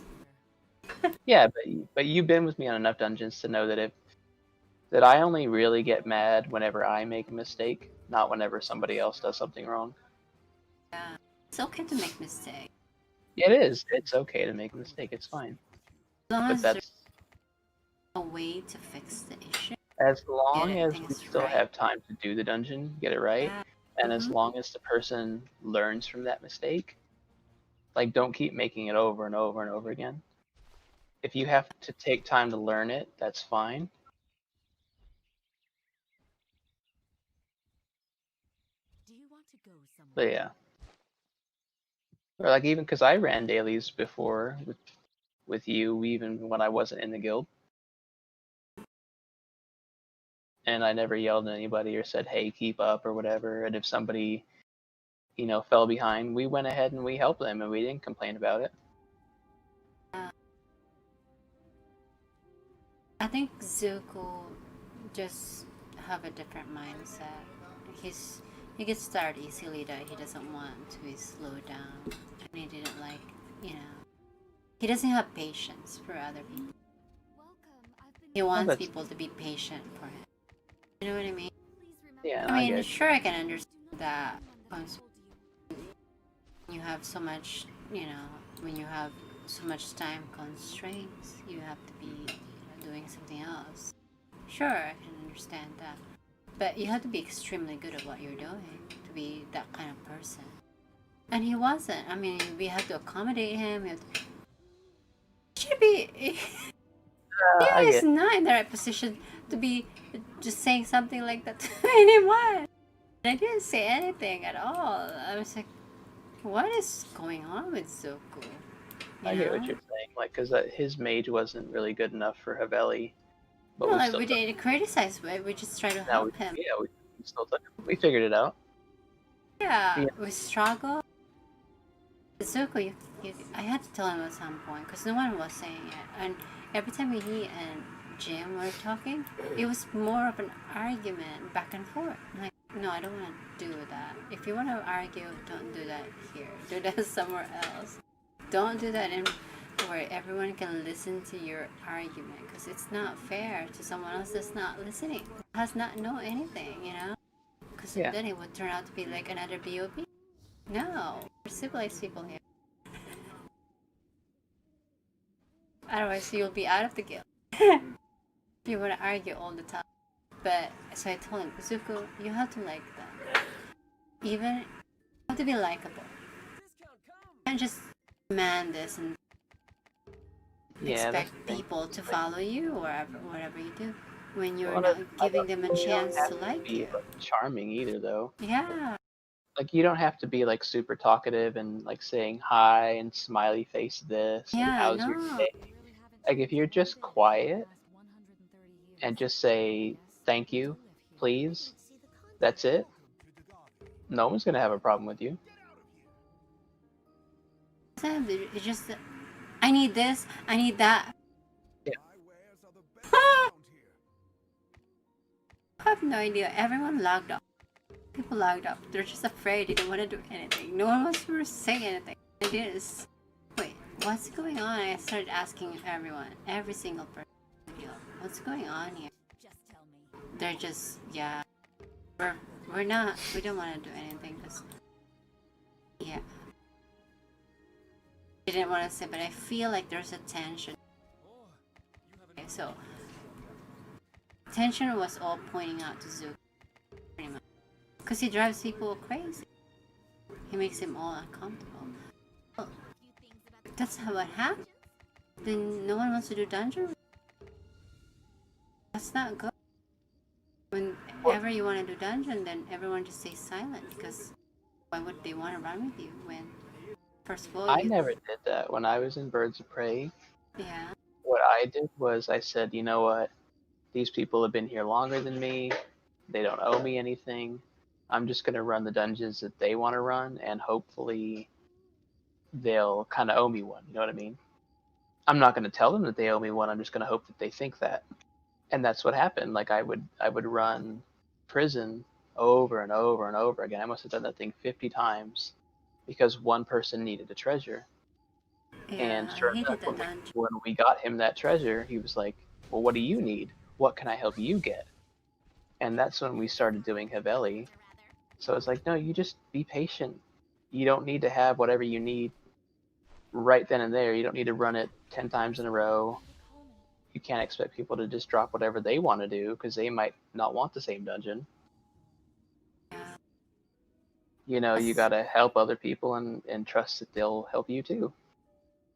Yeah, but you've been with me on enough dungeons to know that that I only really get mad whenever I make a mistake, not whenever somebody else does something wrong. Yeah, it's okay to make mistakes. It is. It's okay to make a mistake. It's fine. As long But as there's that's a way to fix the issue, as get long it, as we things still right. have time to do the dungeon, get it right, Yeah. and as long as the person learns from that mistake, like don't keep making it over and over and over again. If you have to take time to learn it, that's fine. Do you want to go somewhere? But yeah. Or like even because I ran dailies before with you, even when I wasn't in the guild, and I never yelled at anybody or said, "Hey, keep up" or whatever. And if somebody, you know, fell behind, we went ahead and we helped them, and we didn't complain about it. I think Zuko just have a different mindset. He gets tired easily that he doesn't want to be slowed down, and he didn't like, you know, he doesn't have patience for other people. He wants that's- people to be patient for him. You know what I mean? Yeah, I I mean, get. sure, I can understand that when you have so much, you know, when you have so much time constraints, you have to be, you know, doing something else. Sure, I can understand that. But you have to be extremely good at what you're doing to be that kind of person. And he wasn't. I mean, we had to accommodate him. Should be. He I is get. not in the right position to be just saying something like that to anyone. I didn't say anything at all. I was like, what is going on with Zuko? You I get what know? you're saying. Like, because his mage wasn't really good enough for Havelli, but Well, we like, still we took. didn't criticize it. We just try to Now, help him. yeah, we still took him. We figured it out. Yeah, Yeah. we struggle. Zuko, I had to tell him at some point because no one was saying it. And every time he and Jim were talking, it was more of an argument back and forth. I'm like, no, I don't want to do that. If you want to argue, don't do that here. Do that somewhere else. Don't do that in where everyone can listen to your argument because it's not fair to someone else that's not listening, has not know anything, you know? Because Yeah. then it would turn out to be like another BOP. No, we're civilized people here. Otherwise, you'll be out of the guild. You want to argue all the time. But, so I told him, Zuko, you have to like them. Even, you have to be likable. You can't just demand this and Yeah, that's expect the thing. people to follow you or whatever you do when you're Well, not I giving them a you don't chance have to to like be you. like, charming either, though. Yeah. Like, you don't have to be like super talkative and like saying hi and smiley face this and Yeah, how's your no. day. Like, if you're just quiet and just say thank you, please, that's it. No one's gonna have a problem with you. It's just, I need this, I need that. Yeah. I have no idea. Everyone logged off. People logged off. They're just afraid. They don't want to do anything. No one wants to say anything. It is. Wait, what's going on? I started asking everyone, every single person. What's going on here? Just tell me. They're just, yeah. We're not. We don't want to do anything because, yeah. I didn't want to say, but I feel like there's a tension. Okay, so tension was all pointing out to Zuko, pretty much, because he drives people crazy. He makes them all uncomfortable. Well, that's how it happens. Then no one wants to do dungeon. That's not good. Whenever you want to do dungeon, then everyone just stays silent because why would they want to run with you when first of all I you, never did that when I was in Birds of Prey. yeah, What I did was I said, you know what? These people have been here longer than me. They don't owe me anything. I'm just gonna run the dungeons that they want to run, and hopefully they'll kind of owe me one. You know what I mean? I'm not gonna tell them that they owe me one. I'm just gonna hope that they think that. And that's what happened. Like I would run prison over and over and over again. I must have done that thing 50 times because one person needed a treasure. yeah, And I sure enough, hated that dungeon. when we got him that treasure, he was like, "Well, what do you need? What can I help you get?" And that's when we started doing Haveli. So it's like, no, you just be patient. You don't need to have whatever you need right then and there. You don't need to run it 10 times in a row. You can't expect people to just drop whatever they want to do because they might not want the same dungeon. Yeah. You know, you got to help other people and trust that they'll help you too.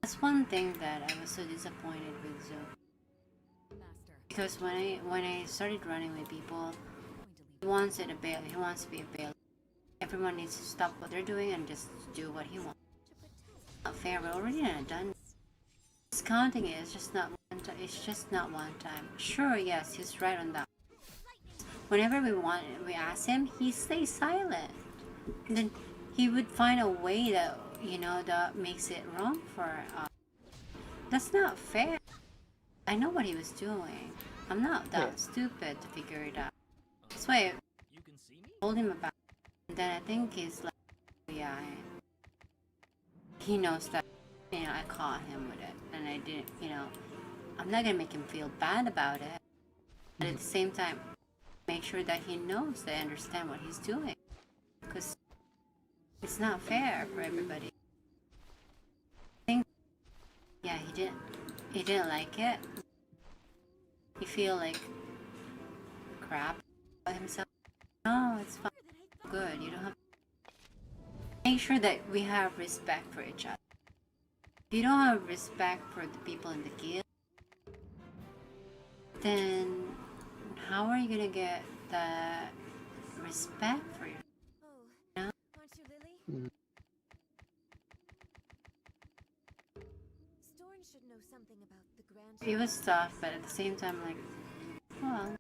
That's one thing that I was so disappointed with Zoe. Because when I started running with people, he wants it a bail. He wants to be a bail. Everyone needs to stop what they're doing and just do what he wants. Not fair. We're already in a dungeon. Discounting it is just not one time. It's just not one time. Sure, yes, he's right on that. Whenever we ask him, he stays silent. And then he would find a way that that makes it wrong for us. That's not fair. I know what he was doing. I'm not that stupid to figure it out. That's why I told him about it. And then I think he's like, yeah, he knows that, I caught him with it. And I didn't, I'm not gonna make him feel bad about it. But at the same time, make sure that he knows that I understand what he's doing. Because it's not fair for everybody. I think, yeah, he didn't like it. He feel like crap about himself. No, it's fine. Good. You don't have. make sure that we have respect for each other. If you don't have respect for the people in the guild, then how are you gonna get the respect for you? Oh, know? aren't you Lily? Mm. Storn should know something about the grand. It was tough, but at the same time, like, well,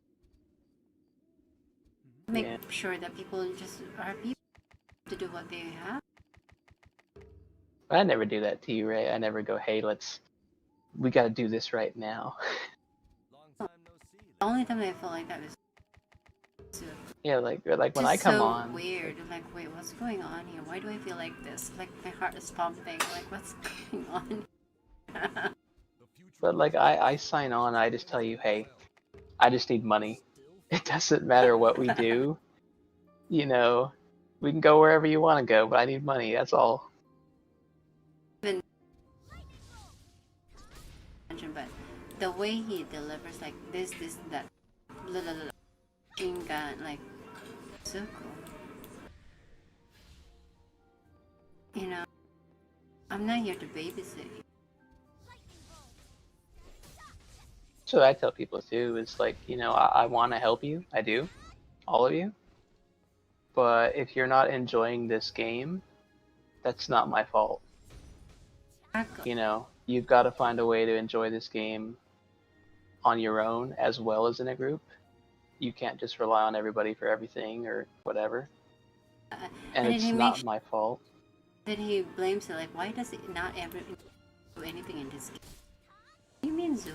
make Yeah. sure that people just are people to do what they have. I never do that to you, Ray. I never go, hey, we gotta do this right now. Long time no see. The only time I feel like that is Yeah, like when I just come so on, weird. I'm like, wait, what's going on here? Why do I feel like this? Like my heart is pumping. Like, what's going on? The future but like I sign on, I just tell you, hey, I just need money. It doesn't matter what we do. You know, we can go wherever you want to go, but I need money. That's all. Even but the way he delivers, like this, that, blah, blah, blah, Shingan, like so cool. You know, I'm not here to babysit you. So I tell people too, is like, I want to help you. I do, all of you. But if you're not enjoying this game, that's not my fault. Exactly. You've got to find a way to enjoy this game on your own as well as in a group. You can't just rely on everybody for everything or whatever. And then it's he not makes my fault. then he blames it, like, why does it not ever do anything in this game? What do you mean, Zuko?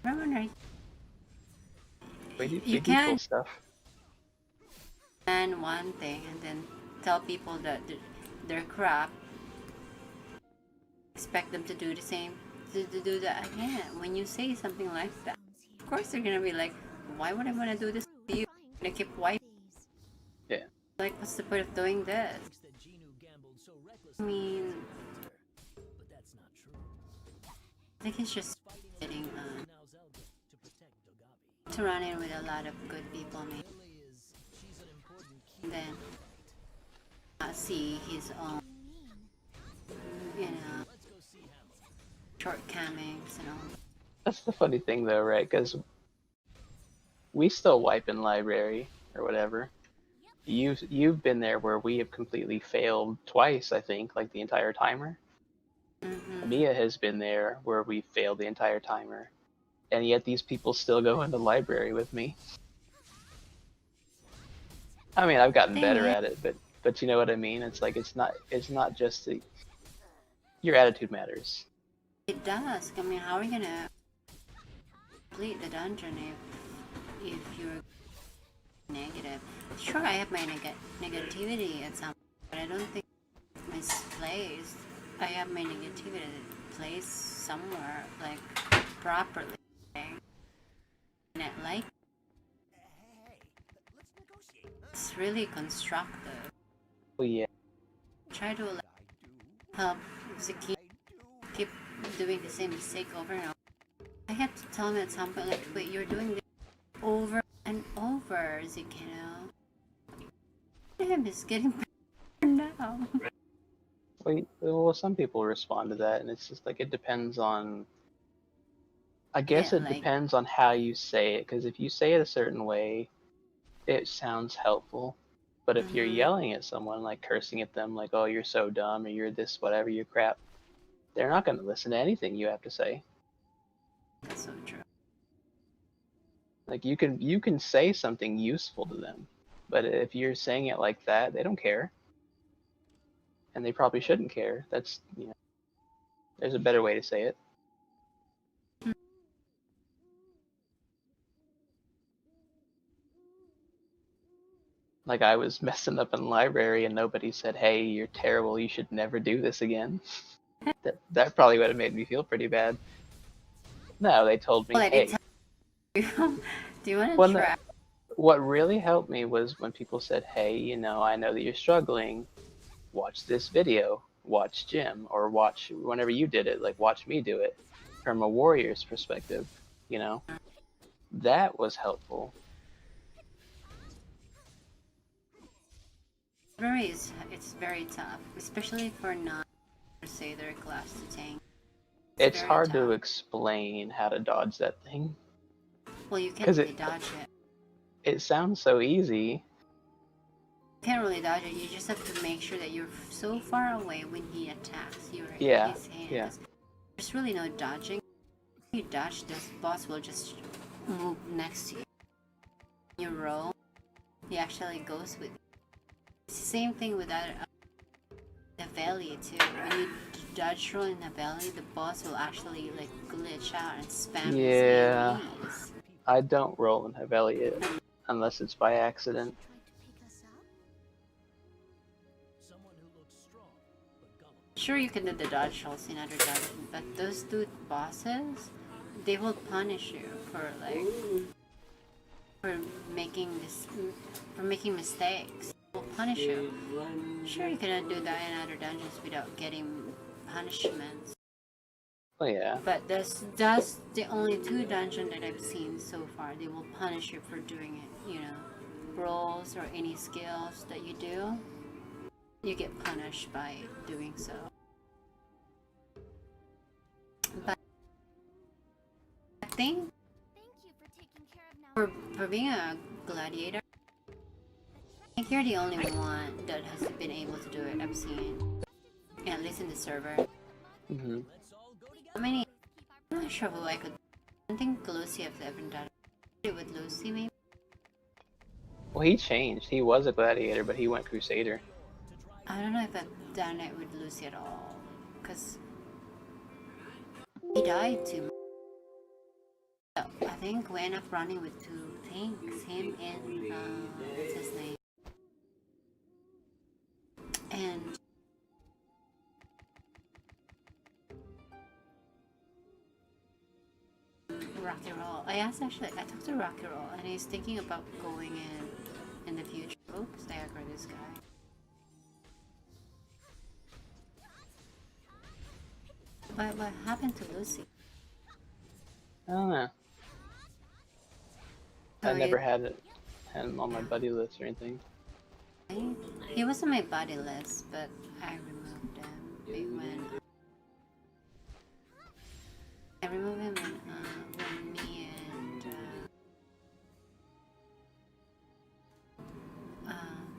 Remember, We do you cool can't stuff. plan one thing and then tell people that they're crap. Expect them to do the same, to do that again. When you say something like that, of course they're gonna be like, why would I want to do this to you? I'm gonna keep wiping. Yeah. Like, what's the point of doing this? I mean, I think it's just getting surrounded with a lot of good people, maybe. And then see his own, shortcomings and all. That's the funny thing though, right? Because we still wipe in library or whatever. You've been there where we have completely failed twice, I think, like the entire timer. Mm-hmm. Mia has been there where we failed the entire timer, and yet these people still go into library with me. I mean, I've gotten better at it, but you know what I mean. It's like it's not just your attitude matters. It does. I mean, how are you gonna complete the dungeon if you're negative? Sure, I have my negativity at some point, but I don't think misplaced. I have my negativity placed somewhere, like, properly. And I like it's really constructive. Oh yeah. Try to help Zaki keep doing the same mistake over and over. I had to tell him at some point, like, wait, you're doing this over and over, Zikino. Damn, it's getting better now. Well, some people respond to that, and it's just like it depends on. I guess Yeah, it like, depends on how you say it, because if you say it a certain way, it sounds helpful. But if you're yelling at someone, like cursing at them, like, oh, you're so dumb, or you're this, whatever, you're crap, they're not going to listen to anything you have to say. That's so true. Like you can say something useful to them, but if you're saying it like that, they don't care, and they probably shouldn't care. That's there's a better way to say it. Like I was messing up in library, and nobody said, "Hey, you're terrible. You should never do this again." That probably would have made me feel pretty bad. No, they told me, Well, I did "Hey." tell you. Do you want to Well, try? what really helped me was when people said, "Hey, I know that you're struggling. Watch this video. Watch Jim, or watch whenever you did it. Like watch me do it from a warrior's perspective." That was helpful. It's very tough, especially for non-Crusader class to tank. It's very hard to tough. explain how to dodge that thing. Well, you can't 'Cause really dodge it. It sounds so easy. You can't really dodge it. You just have to make sure that you're so far away when he attacks Yeah, his hand. yeah. There's really no dodging. When you dodge, this boss will just move next to you. You roll, he actually goes with. It's the same thing with that Astellia too. When you dodge roll in Astellia, the boss will actually like glitch out and spam his Yeah. AoEs. I don't roll in Astellia unless it's by accident. Tried to pick us up? Someone who looks strong, but gullible. Sure, you can do the dodge rolls in other dungeons, but those two bosses, they will punish you for making mistakes. They will punish you. Sure, you cannot do that in other dungeons without getting punishments. Oh yeah. But that's the only two dungeons that I've seen so far. They will punish you for doing it. You know, rolls or any skills that you do, you get punished by doing so. But I think Thank you for taking care of now. for being a gladiator, I think you're the only one that has been able to do it. I've seen, at least in the server. Hmm. Let's all go together. How many? I'm not sure who I could. I think Lucy has ever done it with Lucy, maybe. Well, he changed. He was a gladiator, but he went Crusader. I don't know if I've done it with Lucy at all, because he died too much. So I think we end up running with two tanks, him and what's his name? And Rocky Roll. I talked to Rocky Roll, and he's thinking about going in the future. Oops, I aggroed this guy. What happened to Lucy? I don't know. I never had him on my buddy list or anything. He was on my buddy list, but I removed him when me and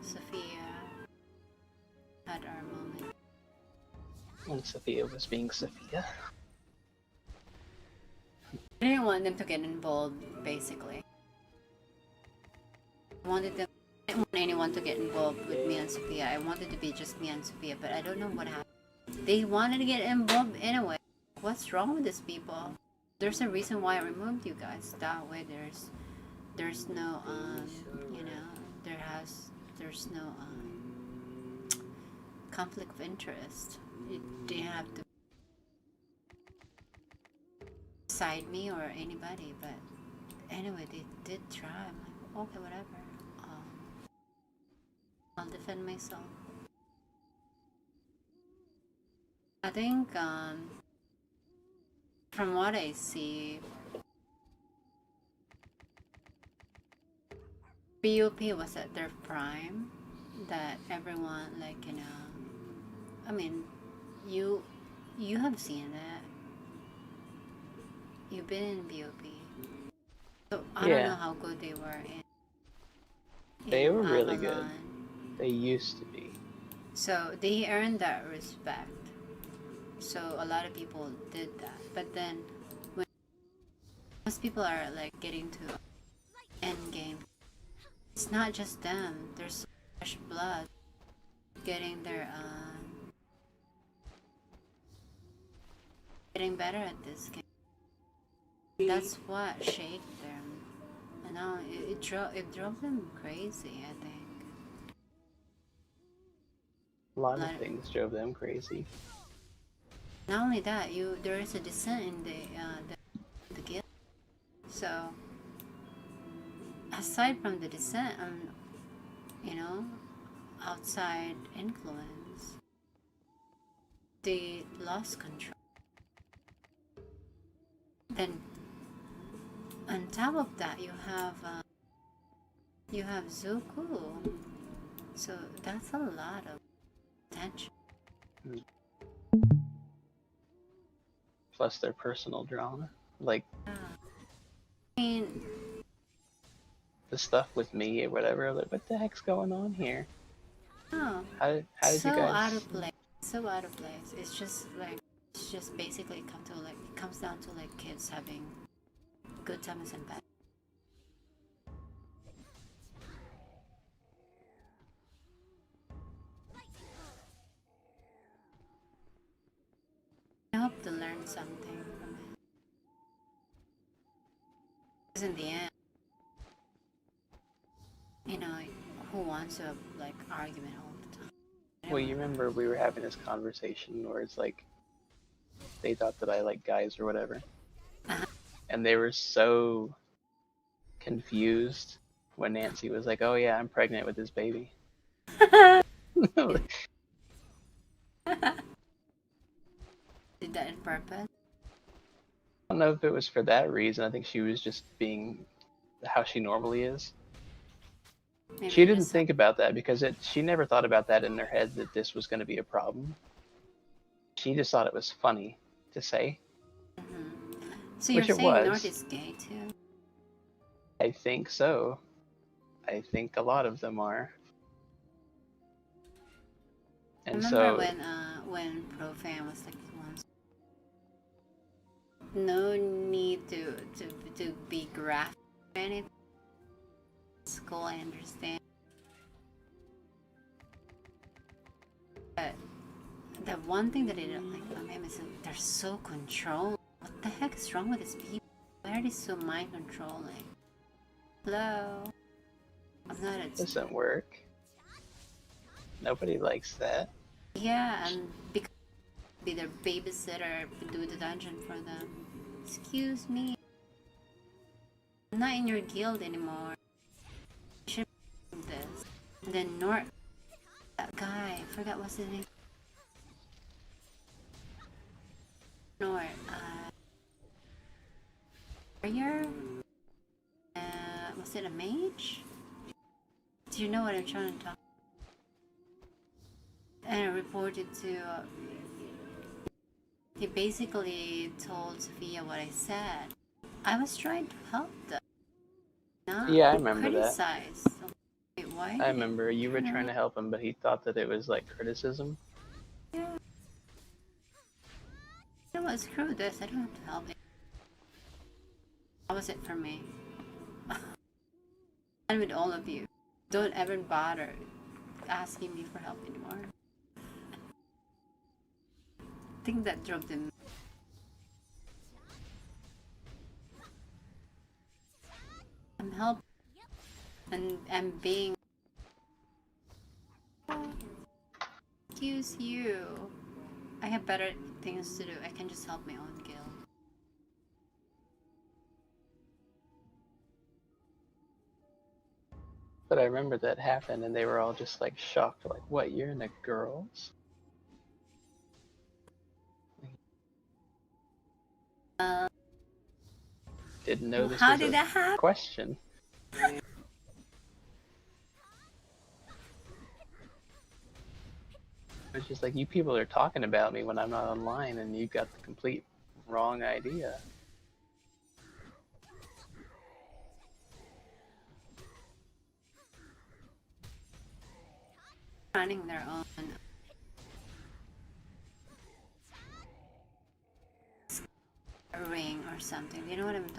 Sophia had our moment. When Sophia was being Sophia. I didn't want them to get involved, basically. I didn't want anyone to get involved with me and Sophia. I wanted to be just me and Sophia, but I don't know what happened. They wanted to get involved anyway. What's wrong with these people? There's a reason why I removed you guys. That way there's no you know, there's no conflict of interest. You didn't have to side me or anybody, but anyway, they did try. I'm like, okay, whatever. I'll defend myself. I think from what I see, BOP was at their prime. That everyone, like, you know, I mean, you have seen that. You've been in BOP, so I don't know how good they were They were really good. Avalon. They used to be. So they earned that respect. So a lot of people did that. But then when most people are like getting to end game, it's not just them. There's fresh blood getting their getting better at this game. That's what shaped them. And now it drove them crazy, I think. A lot of things drove them crazy. Not only that, there is a dissent in the guild. So aside from the dissent, you know, outside influence, they lost control. Then on top of that, you have Zuko. So that's a lot of attention. Plus their personal drama. Like, Yeah. I mean, the stuff with me or whatever. Like, what the heck's going on here? no. How did you So guys... out of place. So out of place. It's just like, it's just basically it comes down to like kids having good times and bad. I hope to learn something from it. Because in the end, you know, who wants to have like argument all the time? Well, you remember we were having this conversation where it's like, they thought that I like guys or whatever. Uh-huh. And they were so confused when Nancy was like, oh yeah, I'm pregnant with this baby. Did that on purpose? I don't know if it was for that reason. I think she was just being how she normally is. Maybe She didn't just think about that because she never thought about that in her head that this was going to be a problem. She just thought it was funny to say. So you're Which it saying was. North is gay too? I think so. I think a lot of them are. I And remember so when Profan was like once. No need to be graphic or anything. It's cool, I understand. But the one thing that I don't like about him is that they're so controlled. What the heck is wrong with these people? Why are they so mind controlling? Hello? I'm not a... doesn't work. Nobody likes that. Yeah, and because be their babysitter, do the dungeon for them. Excuse me. I'm not in your guild anymore. You should do this. And then that guy, I forgot what's his name. Warrior? Was it a mage? Do you know what I'm trying to talk? And I reported to... he basically told Sophia what I said. I was trying to help them. Not Yeah, I remember that. criticize. Wait, why? I remember you were trying to help him, but he thought that it was like criticism. Yeah. You know what? Screw this. I don't have to help him. How was it for me? And with all of you, don't ever bother asking me for help anymore. I think that drove them. I'm helping, and I'm being. Excuse you. I have better things to do. I can just help my own guild. But I remember that happened, and they were all just like shocked, like, "What? You're in the girls?" Didn't know this How was did a that happen? question. It's just like, you people are talking about me when I'm not online, and you got the complete wrong idea. Running their own ring or something. You know what I'm talking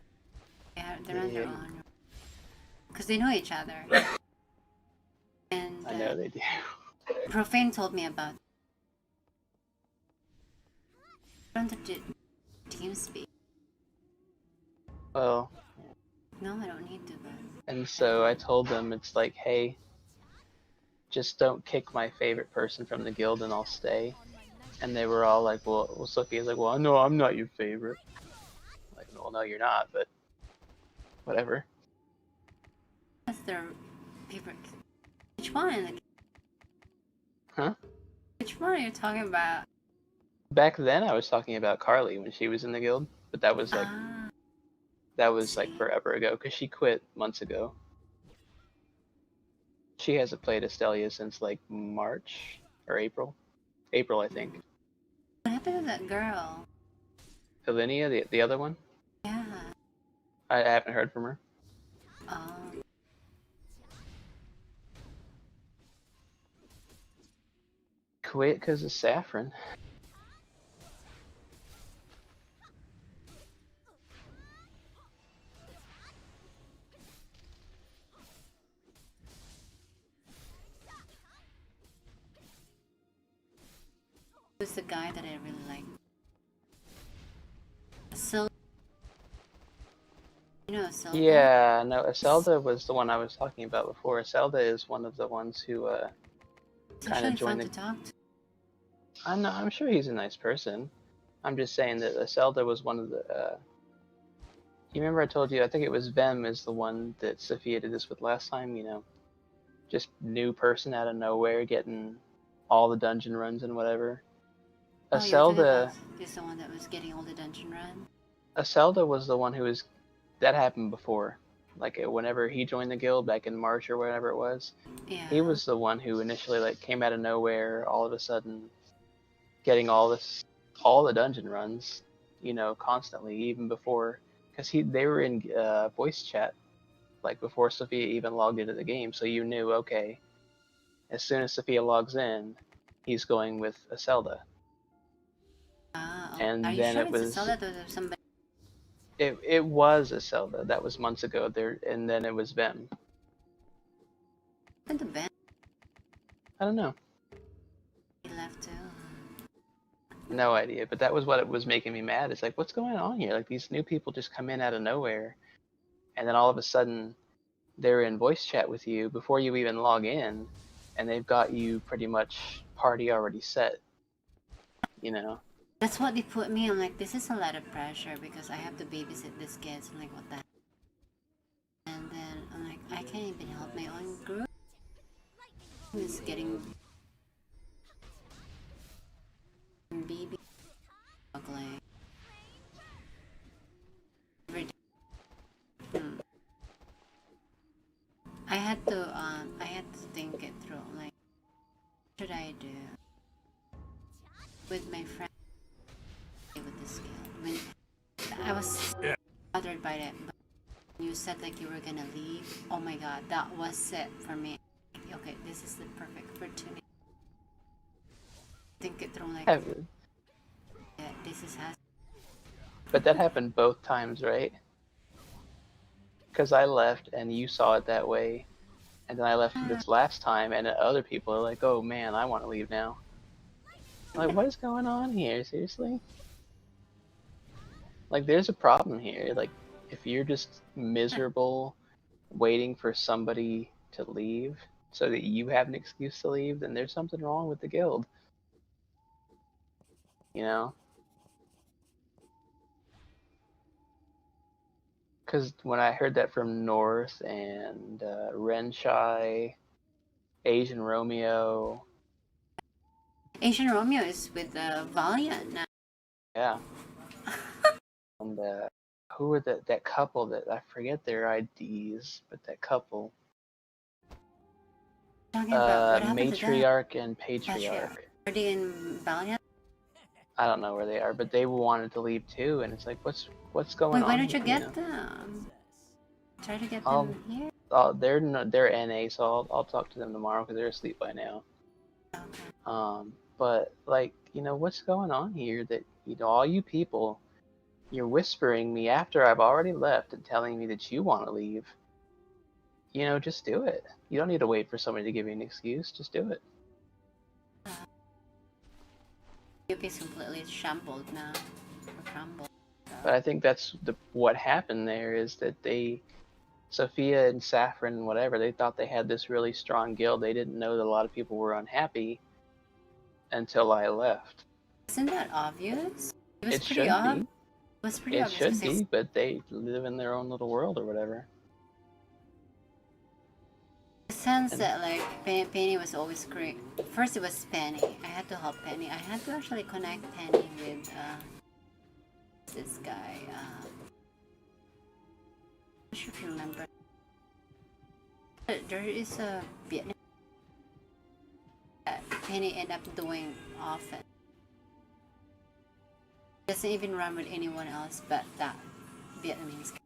about? They're on their Yeah. own. Because they know each other. And I know they do. Profane told me about I don't have to team speak. Well, No, I don't need to, but and so I told them, it's like, hey, just don't kick my favorite person from the guild and I'll stay. And they were all like, well Sophia's like, well, no, I'm not your favorite. I'm like, well, no, you're not, but whatever. that's their favorite. Which one? Huh? Which one are you talking about? Back then I was talking about Carly when she was in the guild, but that was like, Ah, like forever ago, because she quit months ago. She hasn't played Astellia since like March or April. April, I think. What happened to that girl? Alinea, the other one? Yeah. I haven't heard from her. Oh. Quit because of Saffron. Who's the guy that I really like? Sil. You know Silva? Yeah, no, Aselda was the one I was talking about before. Aselda is one of the ones who It's kind of actually fun joined to the. talk to. I'm sure he's a nice person. I'm just saying that Aselda was one of the. You remember I told you? I think it was Vem is the one that Sophia did this with last time. You know, just new person out of nowhere getting all the dungeon runs and whatever. Oh, you're talking Aselda. about is the one that was getting all the dungeon run? Aselda was the one who was. That happened before. Like whenever he joined the guild back in March or whatever it was. Yeah. He was the one who initially like came out of nowhere, all of a sudden, getting all the dungeon runs, you know, constantly, even before, because they were in voice chat, like before Sophia even logged into the game, so you knew, okay, as soon as Sophia logs in, he's going with Aselda, Ah, oh. Are and you then sure it it's a was. Zelda or there's somebody? It was Aselda. That was months ago. There, and then it was Vem. And the band I don't know. he left too. No idea, but that was what it was making me mad. It's like, what's going on here? Like these new people just come in out of nowhere, and then all of a sudden they're in voice chat with you before you even log in, and they've got you pretty much party already set. You know? That's what they put me. I'm like, this is a lot of pressure because I have to babysit these kids. I'm like, what the heck? And then I'm like, I can't even help my own group. It's getting baby ugly. Hmm. I had to think it through. Like, what should I do with my friend with this guild? When I was bothered by that, but you said like you were gonna leave. Oh my god, that was it for me. Okay, this is the perfect opportunity. Think it through. Like, yeah, this is has. But that happened both times, right? Because I left and you saw it that way, and then I left this last time, and other people are like, "Oh man, I want to leave now." I'm like, what is going on here? Seriously? Like, there's a problem here. Like, if you're just miserable waiting for somebody to leave so that you have an excuse to leave, then there's something wrong with the guild. You know? Because when I heard that from North and Renshai, Asian Romeo, Asian Romeo is with Valiant now. yeah, and who were that couple that I forget their IDs, but that couple, Talking about what happened to them? Matriarch and Patriarch. Are they in Valiant? I don't know where they are, but they wanted to leave too, and it's like, what's going Wait, why on? don't you here, get them? Try to get I'll, them here. they're they're NA, so I'll talk to them tomorrow because they're asleep by now. Okay. But like, you know, what's going on here? That you know, all you people, you're whispering me after I've already left and telling me that you want to leave. You know, just do it. You don't need to wait for somebody to give you an excuse. Just do it. Yuki is completely shambled now. Or crumbled. But I think that's what happened there is that Sophia and Saffron and whatever, they thought they had this really strong guild. They didn't know that a lot of people were unhappy until I left. Isn't that obvious? It was It pretty should obvious. be. It was pretty It obvious. should be, but they live in their own little world or whatever. The sense that like Penny was always great. First it was Penny. I had to help Penny. I had to actually connect Penny with this guy. I'm not sure if you remember. There is a Vietnam that Penny end up doing often. Doesn't even run with anyone else but that Vietnamese guy.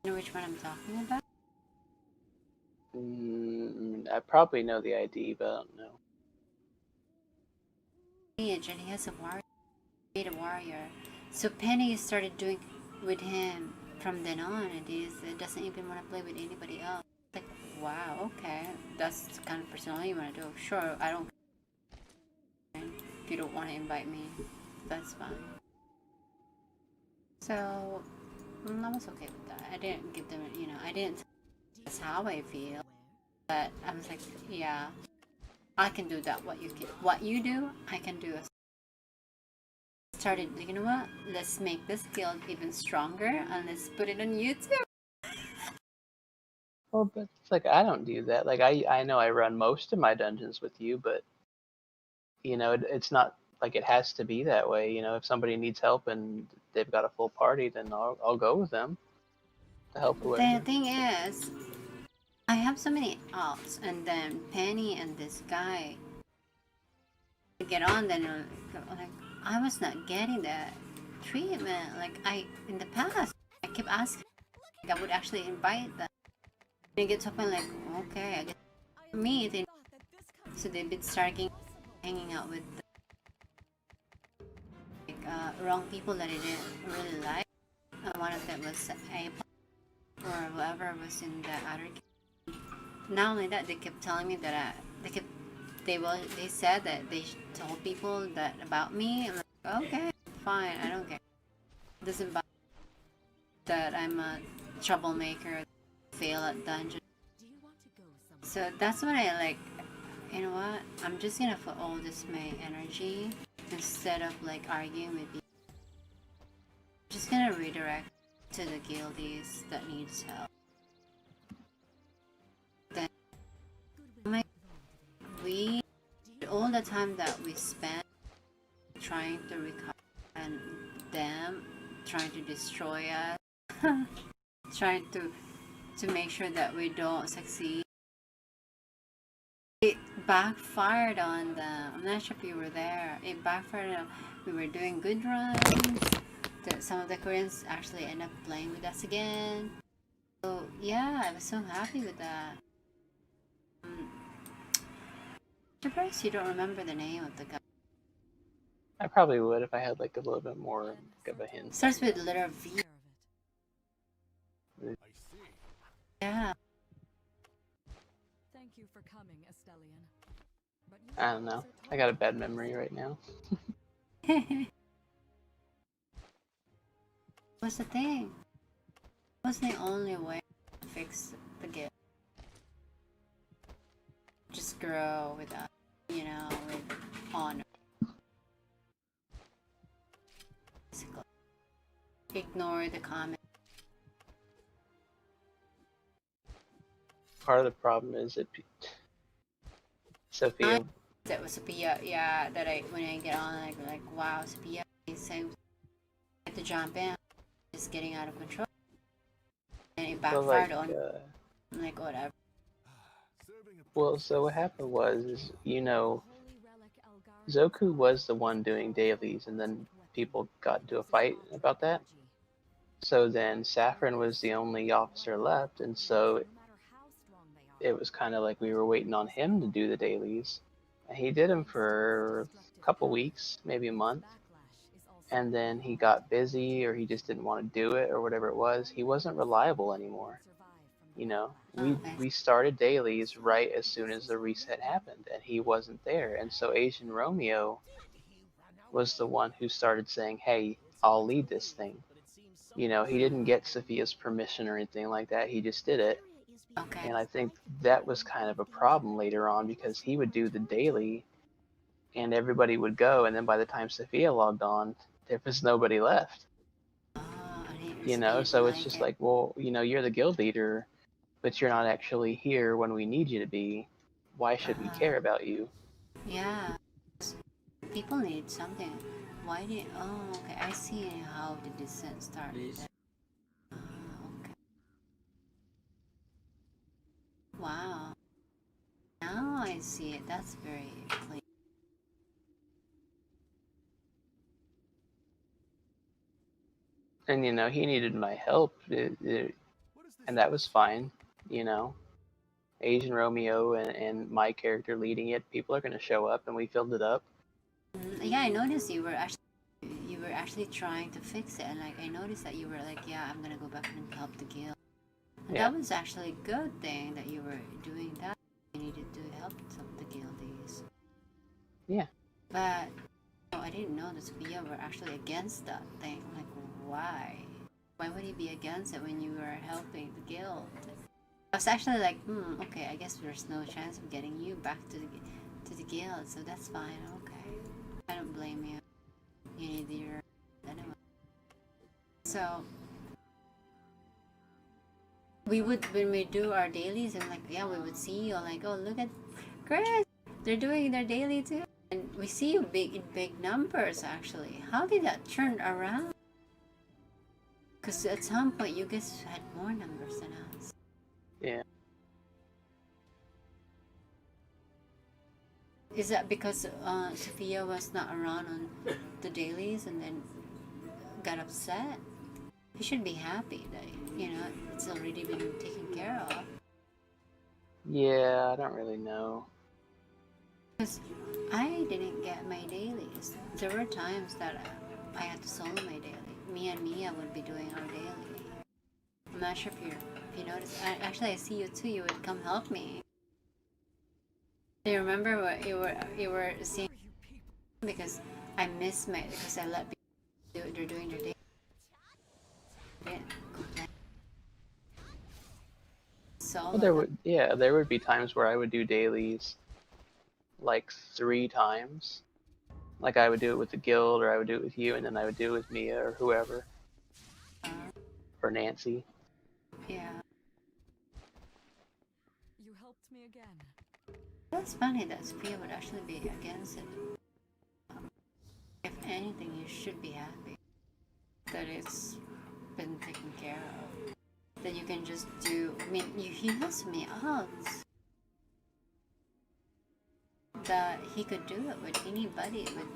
You know which one I'm talking about? I probably know the ID, but I don't know. And he has a warrior. Made a warrior. So Penny started doing with him from then on, and he doesn't even want to play with anybody else. Like, wow, okay, that's the kind of personality you want to do. Sure, I don't. If you don't want to invite me, that's fine. So I was okay with that. I didn't give them, I didn't. That's how I feel. But I was like, yeah, I can do that. What you do, I can do. Started, you know what? Let's make this guild even stronger and let's put it on YouTube. Well, but it's like I don't do that. Like I know I run most of my dungeons with you, but it's not like it has to be that way. If somebody needs help and they've got a full party, then I'll go with them to help The whoever. thing is, I have so many alts, and then Penny and this guy get on. Then like I was not getting that treatment. Like in the past, I kept asking. Like, I would actually invite them. They get to a point like, okay, I guess me. So they've been starting hanging out with wrong people that I didn't really like. One of them was April, or whoever was in the other game. Not only that, they kept telling me that they said that they told people that about me. I'm like, okay, fine, I don't care. It doesn't bother that I'm a troublemaker, fail at dungeons. So that's what I like. You know what? I'm just gonna put all this my energy instead of like arguing with you. I'm just gonna redirect to the guildies that needs help. Then all the time that we spend trying to recover and them trying to destroy us, trying to make sure that we don't succeed. It backfired on them. I'm not sure if you were there. It backfired on we were doing good runs. Some of the Koreans actually end up playing with us again. So yeah, I was so happy with that. Surprised you don't remember the name of the guy. I probably would if I had like a little bit more of a hint. Starts with the letter V. I see. Yeah. Thank you for coming, Astellian. But you I don't know. I got a bad memory right now. What's the thing? What's the only way to fix the gift? Just grow with us, with honor. Basically. Ignore the comment. Part of the problem is that Sophia. That was Sophia, yeah, that when I get on, like wow, Sophia, so I have to jump in, just getting out of control. And it backfired on, I'm like, whatever. Well, so what happened was, Zoku was the one doing dailies, and then people got into a fight about that. So then Saffron was the only officer left, and so it was kind of like we were waiting on him to do the dailies. And he did them for a couple weeks, maybe a month. And then he got busy, or he just didn't want to do it, or whatever it was. He wasn't reliable anymore. We started dailies right as soon as the reset happened, and he wasn't there. And so Asian Romeo was the one who started saying, hey, I'll lead this thing. He didn't get Sophia's permission or anything like that. He just did it. Okay. And I think that was kind of a problem later on, because he would do the daily and everybody would go, and then by the time Sophia logged on, there was nobody left. So it's just like, well, you're the guild leader, but you're not actually here when we need you to be. Why should we care about you? Yeah. People need something. Why did? Oh, okay. I see how the descent started. Okay. now I see it. That's very clean. And you know, he needed my help, and that was fine. You know, Asian Romeo and my character leading it. People are gonna show up, and we filled it up. Yeah, I noticed you were actually trying to fix it, and like I noticed that you were like, yeah, I'm gonna go back and help the guild. And Yeah. that was actually a good thing that you were doing that. You needed to help some of the guildies. Yeah. But I didn't know that Sophia were actually against that thing. Like, why? Why would he be against it when you were helping the guild? I was actually like, okay, I guess there's no chance of getting you back to the guild, so that's fine. Okay, I don't blame you. You need your anyway. So we would, when we do our dailies, and like, yeah, we would see you like, oh, look at Chris, they're doing their daily too, and we see you in big numbers actually. How did that turn around? Because at some point you guys had more numbers than us. Yeah. Is that because Sophia was not around on the dailies and then got upset? You should be happy that, you know, it's already been taken care of. Yeah, I don't really know. Because I didn't get my dailies. There were times that I had to solo my daily. Me and Mia would be doing our daily. I'm not sure if you noticed. Actually, I see you too. You would come help me. Do you remember what you were seeing? Because I missed because I let people they're doing their daily. Well, there would be times where I would do dailies like 3 times. Like I would do it with the guild, or I would do it with you, and then I would do it with Mia or whoever, or Nancy. Yeah. You helped me again. That's funny that Sophia would actually be against it. If anything, you should be happy that it's been taken care of. That you can just do. I mean, he has so many odds that he could do it with anybody with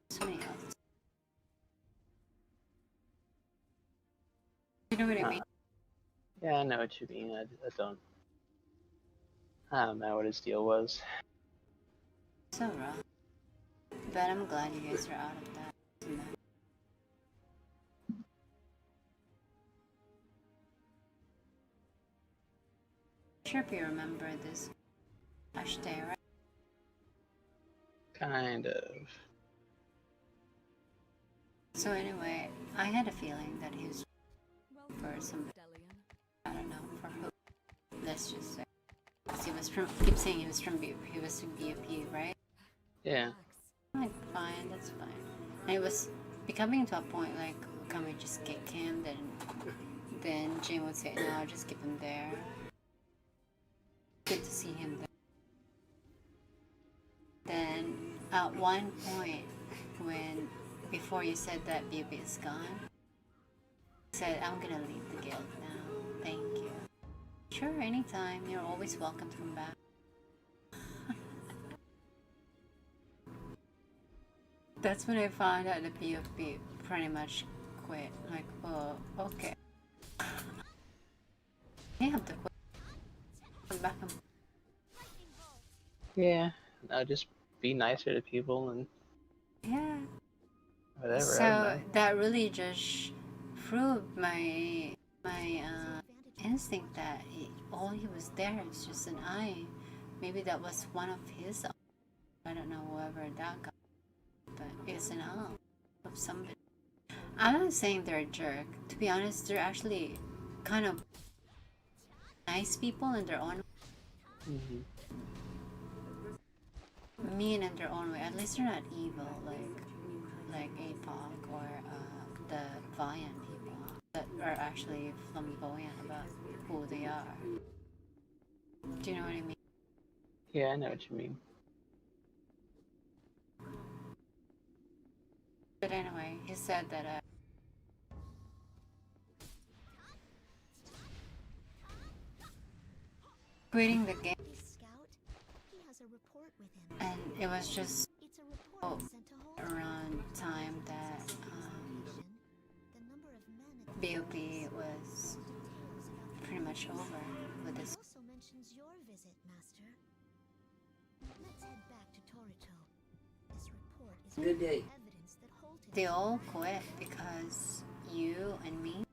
so many odds. You know what I mean? Yeah, I know what you mean. I don't know what his deal was. So rough. But I'm glad you guys are out of that. I'm sure if you remember this Astellia, right? Kind of. So anyway, I had a feeling that he was for some, I don't know, for who. Let's just say. He was from, keep saying he was from BFP, right? Yeah. Like, fine, that's fine. And it was becoming to a point like, can we just kick him? Then Jim would say, no, just keep him there. Good to see him there. Then at one point, before you said that BFP is gone, I said, I'm gonna leave the guild now. Thank you. Sure, anytime. You're always welcome to come back. That's when I found out the BFP pretty much quit. Like, oh, okay. They have to quit. Come back and Yeah. No, just be nicer to people and yeah. whatever. So that really just proved my instinct that all he was there is just an eye. Maybe that was one of his. I don't know whoever that guy, but it's an eye of somebody. I'm not saying they're a jerk. To be honest, they're actually kind of nice people in their own way. Mm-hmm. Mean in their own way. At least they're not evil like APOC or the Vian people that are actually flamboyant about who they are. Do you know what I mean? Yeah, I know what you mean. But anyway, he said that quitting the game. Scout, There's a report with him. And it was just It's a report sent to hold around time that the number of men at BOP was details about pretty much over with It this. also mentions your visit, Master. Let's head back to Torito. This report is Good day. evidence that Holt They all quit because you and me.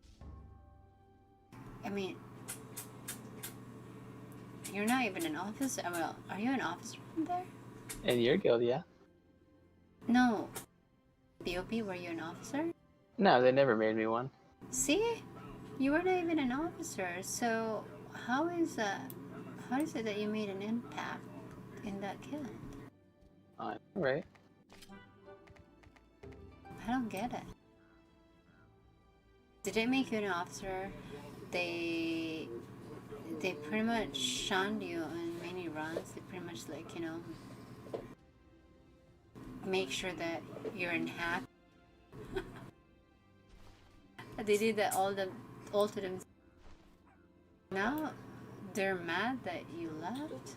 I mean, you're not even an officer. Well, are you an officer from there? In your guild, yeah. No. BOP, were you an officer? No, they never made me one. See? You were not even an officer, so how is it that you made an impact in that guild? Right. I don't get it. Did they make you an officer? They pretty much shunned you in many runs. They pretty much like, you know, make sure that you're in hack. They did that all to them. Now they're mad that you left.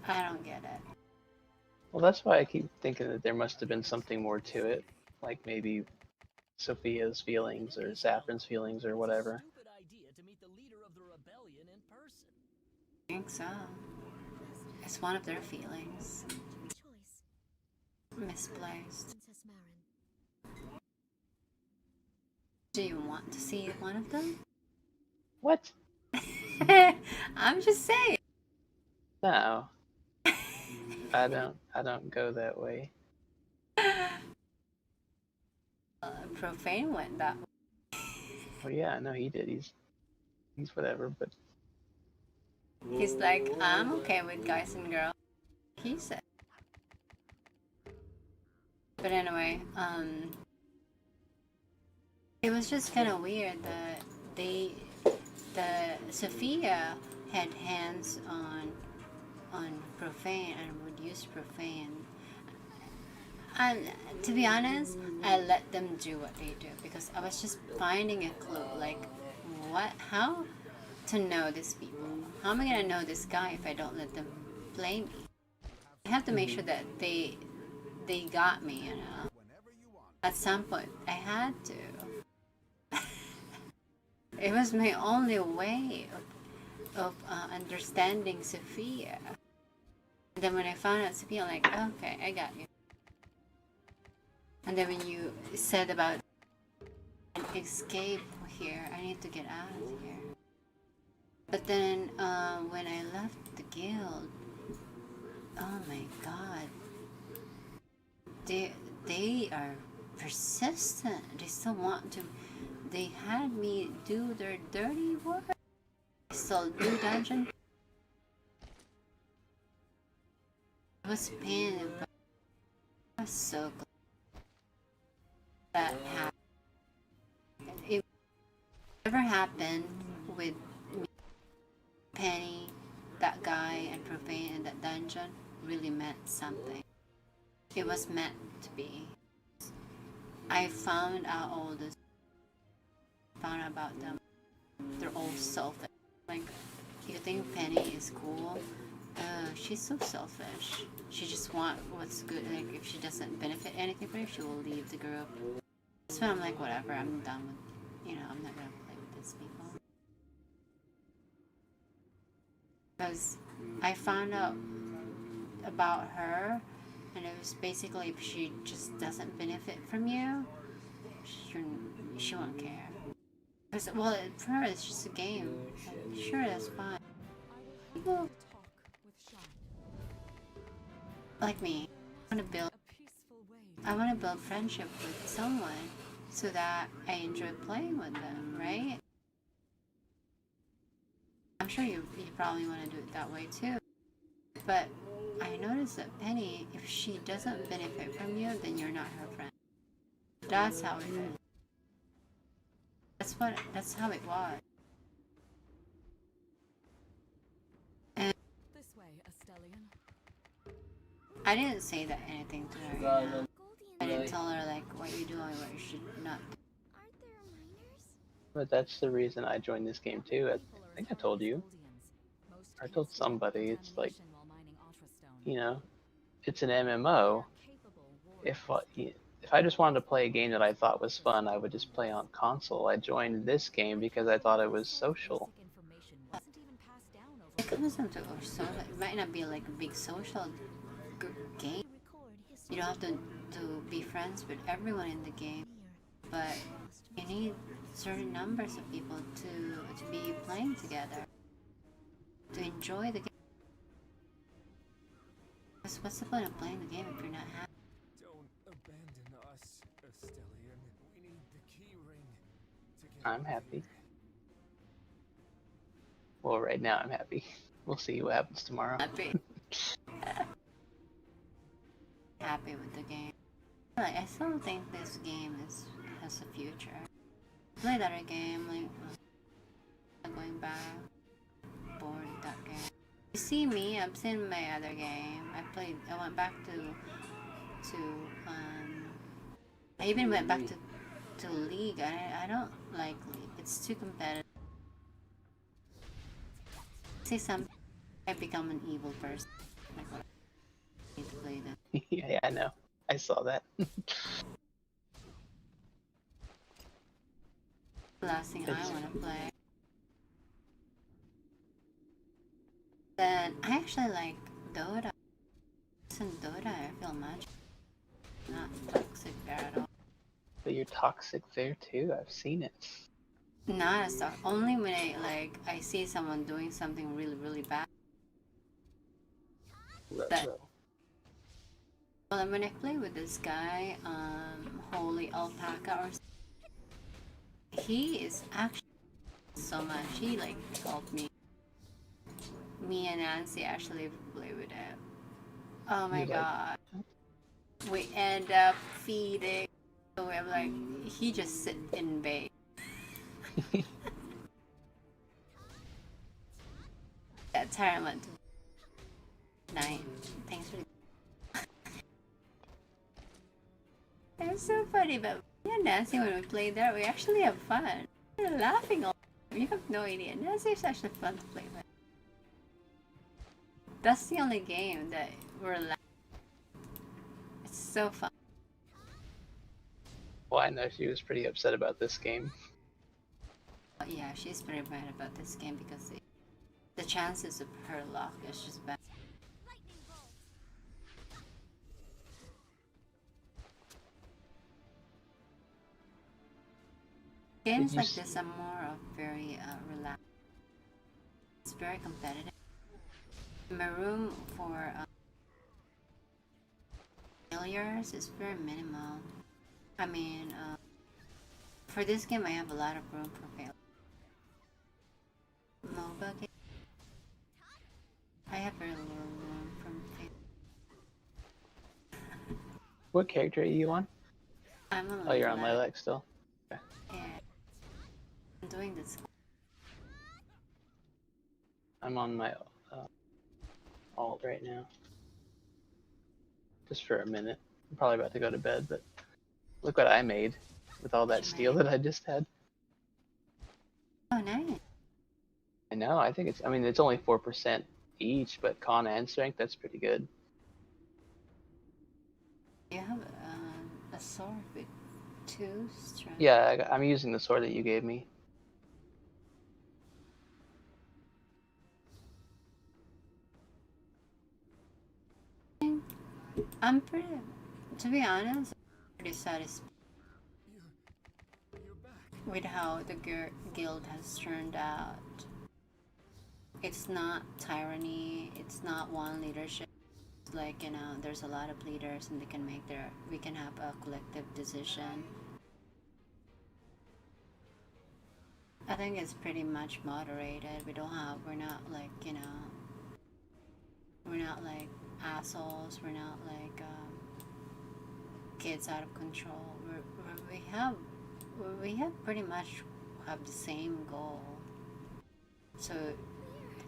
I don't get it. Well, that's why I keep thinking that there must have been something more to it. Like maybe Sophia's feelings or Saffron's feelings or whatever. Stupid idea to meet the leader of the rebellion in person. I think so. It's one of their feelings. choice. Misplaced. Princess Marin. Do you want to see one of them? What? I'm just saying. No. I don't go that way. Profane went that way. Well, yeah, I know he did. He's whatever, but He's like, I'm okay with guys and girls. He said. But anyway, it was just kind of weird that Sophia had hands on profane and would use profane. And to be honest, I let them do what they do because I was just finding a clue, like how to know these people. How am I gonna know this guy if I don't let them play me? I have to make sure that they got me, you know. At some point, I had to. It was my only way of understanding Sophia. And then when I found out Sophia, I'm like, okay, I got you. And then when you said about escape here, I need to get out of here. But then when I left the guild, oh my god, they are persistent. They still want to. They had me do their dirty work. I still do dungeon. It was a pain, but I was so glad that happened. If it ever happened with me, Penny, that guy, and Profane in that dungeon, really meant something. It was meant to be. I found out all this. Found out about them. They're all selfish. Like, you think Penny is cool? She's so selfish. She just wants what's good. Like, if she doesn't benefit anything from it, she will leave the group. That's when I'm like, whatever, I'm done with, you know, I'm not gonna play with these people. Because I found out about her, and it was basically if she just doesn't benefit from you, she won't care. Because, well, for her, it's just a game. Sure, that's fine. People Talk with Sean. like me, I want to build friendship with someone so that I enjoy playing with them, right? I'm sure you probably want to do it that way too. But I noticed that Penny, if she doesn't benefit from you, then you're not her friend. That's how it is. That's how it was. And This way, Astellian. I didn't say that anything to her, you know? I didn't tell her like what you're doing, what you should not do. Aren't there minors? But that's the reason I joined this game too. I think I told you. I told somebody, it's like, Contamination while mining ultrastone. you know, it's an MMO. If I just wanted to play a game that I thought was fun, I would just play on console. I joined this game because I thought it was social. Basic information wasn't even passed down over It comes down to or social. It might not be like a big social game. You don't have to be friends with everyone in the game, but you need certain numbers of people to be playing together, to enjoy the game. What's the point of playing the game if you're not happy? Don't abandon us, Astellian. We need the key ring to get I'm happy. Well, right now I'm happy. We'll see what happens tomorrow. Happy. Happy with the game. Like, I still think this game has a future. Played other game, like going back, bored with that game. You see me, I've seen my other game. I went back to I even went back to League. I don't like League. It's too competitive. Say something, I become an evil person. Like, what I need to play them. Yeah, I know. I saw that. The last thing I want to play. Then I actually like Dota. In Dota, I feel much not toxic there at all. But you're toxic there too. I've seen it. Not as toxic. Only when I see someone doing something really bad. That, well, when I play with this guy, Holy Alpaca or something, he is actually so much. He like helped me. Me and Nancy actually play with him. Oh my god. We end up feeding. So I'm like, he just sit in bed. That's how I went to night. Thanks for It's so funny, but me and Nancy, when we play there, we actually have fun. We're laughing all the time. You have no idea. Nancy is actually fun to play with. That's the only game that we're laughing. It's so fun. Well, I know she was pretty upset about this game. Yeah, she's pretty mad about this game because the chances of her luck is just bad. Games like this are more of very relaxed. It's very competitive. My room for failures is very minimal. I mean, for this game I have a lot of room for failure. MOBA game, I have very little room for failure. What character are you on? I'm on Oh, you're on Lilac. Lilac still? Okay. Yeah. I'm doing this. I'm on my alt right now. Just for a minute. I'm probably about to go to bed, but look what I made with all that steel that I just had. Oh, nice. I know, I think I mean, it's only 4% each, but con and strength, that's pretty good. You have a sword with 2 strength. Yeah, I'm using the sword that you gave me. I'm pretty, to be honest, pretty satisfied You're back. with how the guild has turned out. It's not tyranny, it's not one leadership. It's like, you know, there's a lot of leaders and we can have a collective decision. I think it's pretty much moderated. We're not like, you know, we're not like assholes, we're not like kids out of control. We have pretty much have the same goal. So,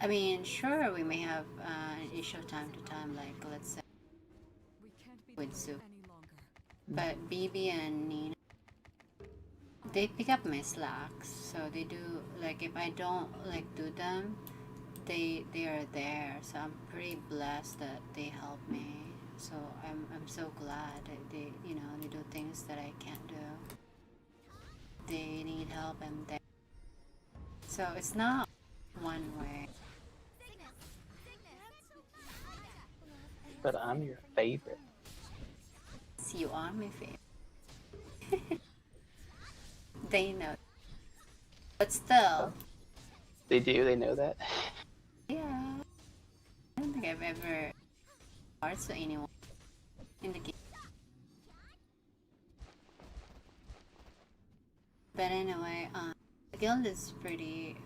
I mean, sure, we may have an issue time to time, like let's say We can't be with this Soup. any longer. But BB and Nina, they pick up my slacks. So they do, like if I don't like do them, they are there. So I'm pretty blessed that they help me. So I'm so glad that they they do things that I can't do. They need help, and they. So it's not one way. But I'm your favorite. You are my favorite. They know, but still, They do. They know that. yeah. I don't think I've ever hearts to anyone in the game. But anyway, the guild is pretty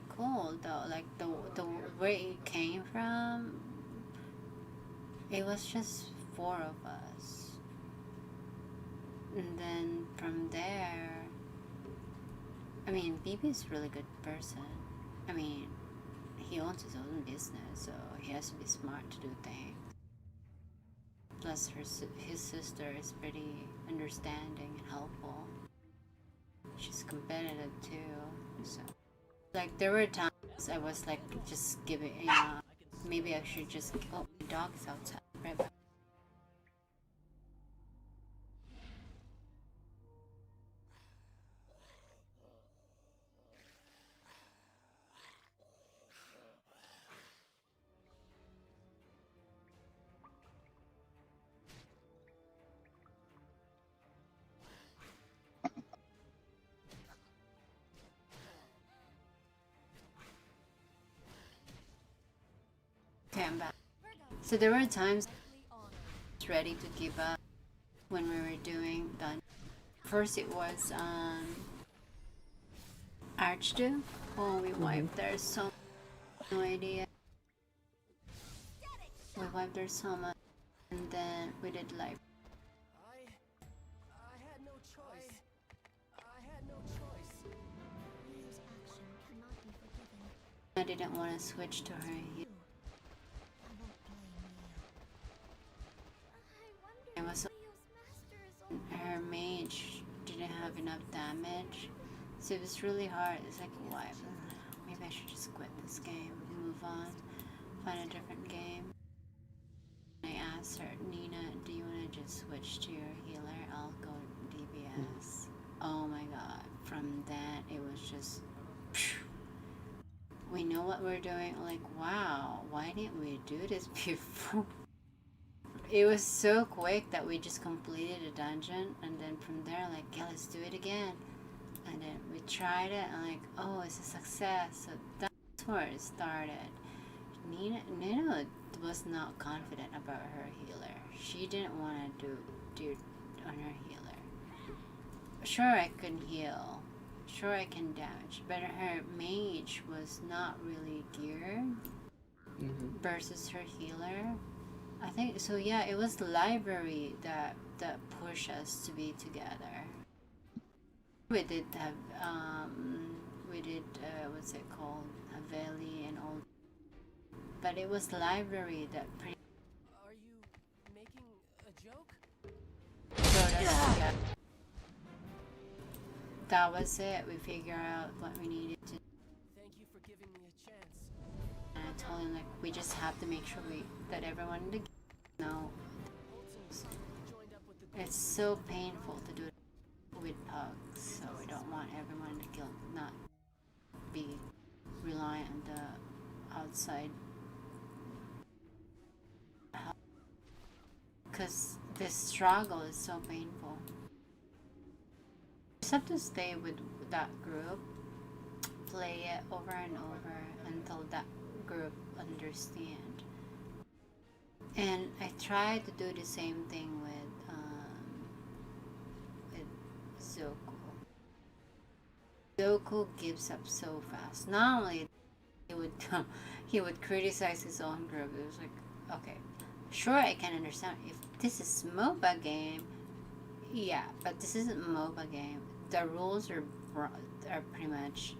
cool though. Like the where it came from, it was just 4 of us, and then from there, I mean, BB is a really good person. I mean, he owns his own business, so he has to be smart to do things. Plus, his sister is pretty understanding and helpful. She's competitive too, so like there were times I was like just give it, maybe I should just. Oh, my dog is outside. Right back. Okay, I'm back. So there were times I was ready to give up when we were doing dungeon. First it was Archduke. Oh, we wiped there so no idea. We wiped there so much, and then we did like I had no choice. I had no choice. Rio's action cannot be forgiven. I didn't want to switch to her. I won't blame you. It was Leo's master is her mage didn't have enough damage, so it was really hard. It's like, why? Maybe I should just quit this game, move on, find a different game. I asked her, Nina, do you want to just switch to your healer? I'll go DBS. Oh my god, from that it was just, we know what we're doing. Like, wow, why didn't we do this before? It was so quick that we just completed a dungeon, and then from there, like, yeah, let's do it again. And then we tried it, and like, oh, it's a success. So that's where it started. Nina was not confident about her healer. She didn't want to do on her healer. Sure, I can heal. Sure, I can damage. But her mage was not really geared versus her healer. I think so. Yeah, it was the library that pushed us to be together. We did have what's it called, Haveli and all, but it was the library that pretty. Are you making a joke? So that's, yeah. That was it. We figured out what we needed to. Thank you for giving me a chance. And I told him like we just have to make sure that everyone in the game know. Holtzman joined up with the It's so painful to do it with pugs, so we don't want everyone in the guild not be reliant on the outside help. Because this struggle is so painful. You just have to stay with that group, play it over and over until that group understand. And I tried to do the same thing with Zoku. Zoku gives up so fast. Not only he would criticize his own group. It was like, okay, sure, I can understand if this is MOBA game. Yeah, but this isn't MOBA game. The rules are pretty much,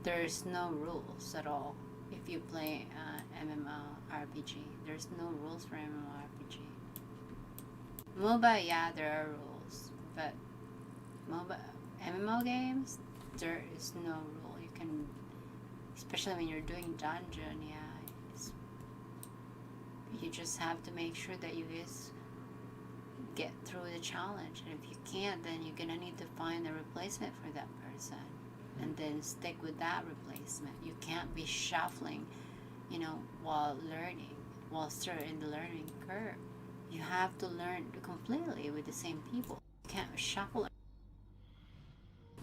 there's no rules at all. If you play MMORPG, there's no rules for MMORPG. MOBA, yeah, there are rules, but MOBA MMO games, there is no rule. You can especially when you're doing dungeon. Yeah, you just have to make sure that you guys get through the challenge, and if you can't, then you're gonna need to find a replacement for that person and then stick with that replacement. You can't be shuffling, you know, while still in the learning curve. You have to learn completely with the same people. You can't shuffle,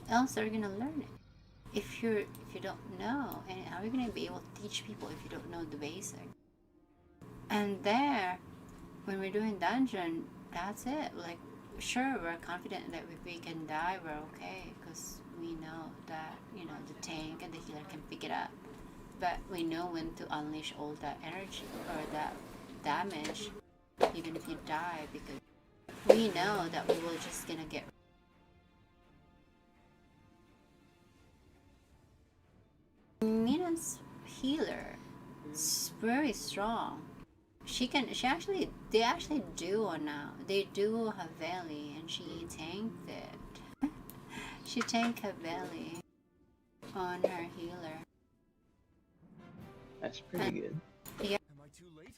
else they're gonna learn it. If you don't know, and how are you gonna be able to teach people if you don't know the basic? And there, when we're doing dungeon, that's it. Like, sure, we're confident that if we can die, we're okay, because we know that, you know, the tank and the healer can pick it up. But we know when to unleash all that energy or that damage, even if you die, because we know that we will just gonna get. Mina's healer is very strong. They actually duo now. They duo Haveli, and she tanked it. She tanked Haveli on her healer. That's pretty good. Yeah. Am I too late?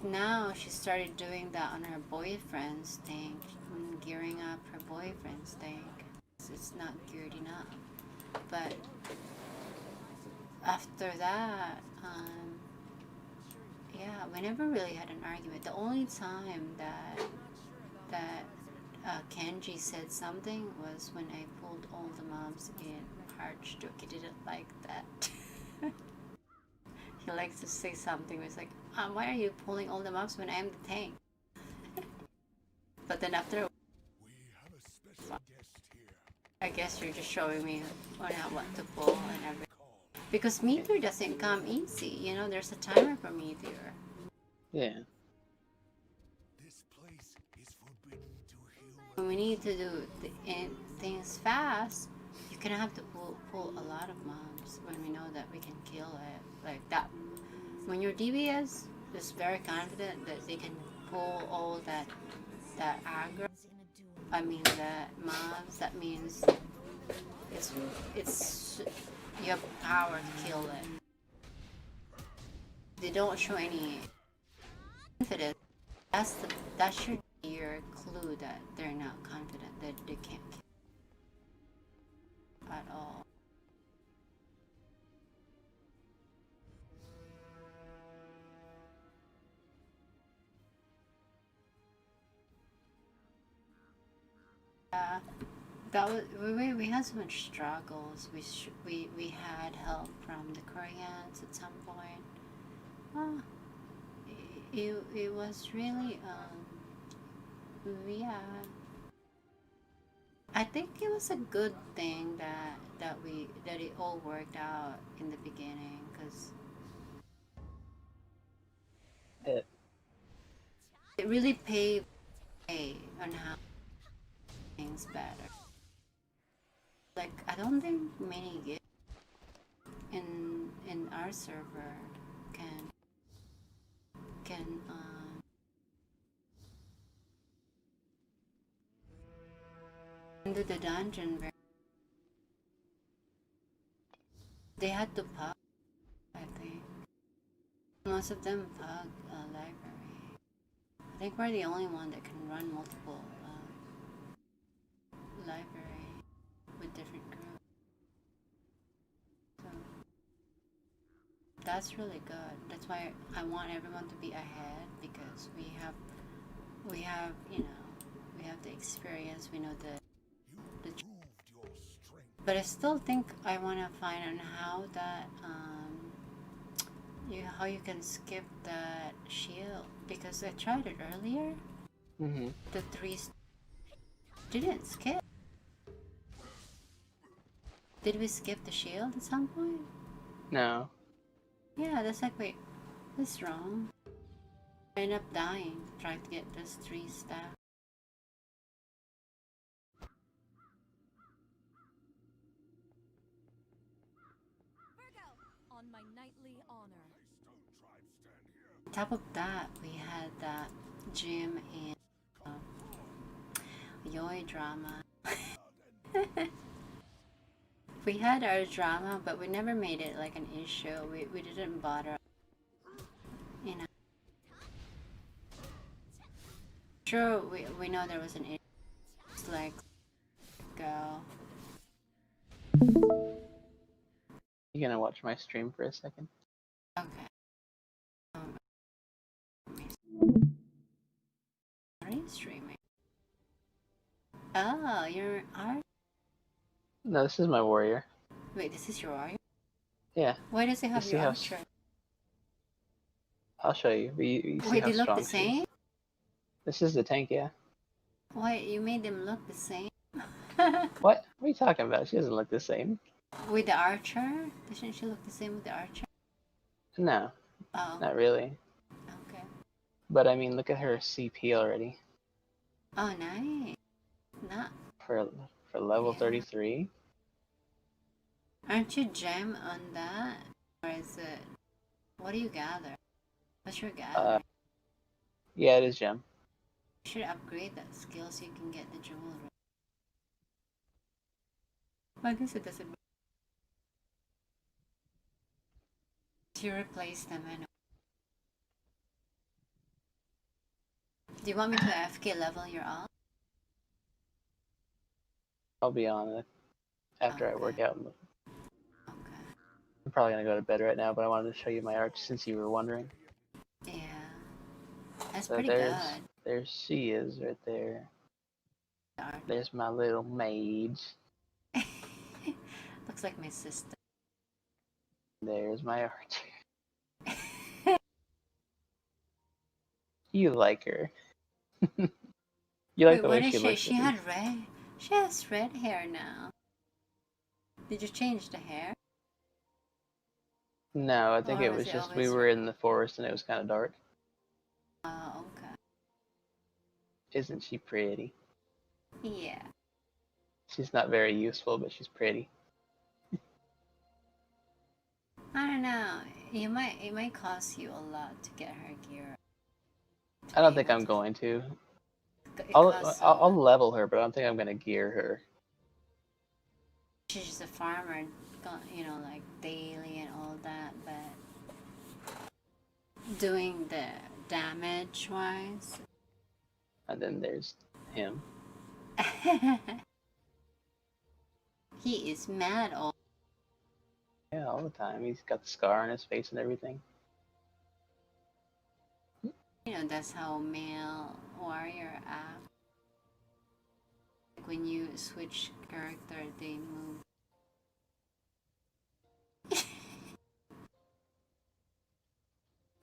Now she started doing that on her boyfriend's tank, gearing up her boyfriend's tank. It's not geared enough. But after that, yeah, we never really had an argument. The only time that Kenji said something was when I pulled all the mobs in Archduke. He didn't like that. He likes to say something. It's like, why are you pulling all the mobs when I'm the tank? But then after, We have a special guest here. I guess you're just showing me on what to pull and everything. Because Meteor doesn't come easy, you know, there's a timer for Meteor. Yeah. This place is forbidden to human. When we need to do things fast, you're gonna have to pull a lot of mobs when we know that we can kill it. Like that. When your DBS is very confident that they can pull all that aggro, I mean that mobs, that means it's you have power to kill it. They don't show any confidence. That should be your clue that they're not confident, that they can't kill at all. Yeah, that was we had so much struggles. We had help from the Koreans at some point. Oh, it was really yeah. I think it was a good thing that it all worked out in the beginning, because it really paved the way on how things better. Like, I don't think many games in our server can do the dungeon. They had to pug, I think. Most of them pug library. I think we're the only one that can run multiple library with different groups. So that's really good. That's why I want everyone to be ahead, because we have you know, we have the experience, we know the Proved your strength. but I still think I want to find out how that how you can skip that shield, because I tried it earlier. Mm-hmm. The three didn't skip. Did we skip the shield at some point? No. Yeah, that's like, wait, that's wrong. I end up dying trying to get this 3 staff. On my knightly honor. Stone tribes stand here. On top of that, we had that gym and Yoi drama. We had our drama, but we never made it like an issue. We didn't bother, you know. Sure, we know there was an issue. It's like, go. You gonna watch my stream for a second? Okay. What are you streaming? Oh, you're art. No, this is my warrior. Wait, this is your warrior? Yeah. Why does it have see your how archer? I'll show you. But you see Wait, how they look the strong she is. same? This is the tank, yeah. Why you made them look the same? What? What are you talking about? She doesn't look the same. With the archer? Doesn't she look the same with the archer? No, Oh, not really. okay. But I mean, look at her CP already Oh, nice. Not. for level Yeah. 33. Aren't you gem on that? Or is it... What do you gather? What's your gather? Yeah, it is gem. You should upgrade that skill so you can get the jewelry. Well, I guess it doesn't... You replace them anyway. Do you want me to FK level your alt? I'll be on it after I work Okay. out. Okay. I'm probably gonna go to bed right now, but I wanted to show you my arch since you were wondering. Yeah. That's So pretty there's good. there she is right there. Darn. There's my little mage. Looks like my sister. There's my archer. You like her. You like Wait, the what way is she she? looks. She At had least. red. She has red hair now. Did you change the hair? No, I think Or it was was it just we always were in the forest and it was kind of dark. Oh, okay. Isn't she pretty? Yeah. She's not very useful, but she's pretty. I don't know. It might cost you a lot to get her gear. I don't think I'm going to. It I'll, costs a I'll I'll lot. level her, but I don't think I'm gonna gear her. She's just a farmer, you know, like daily and all that, but doing the damage wise. And then there's him. He is mad all. Yeah, all the time. He's got the scar on his face and everything. You know, that's how male warrior act. Like when you switch character, they move.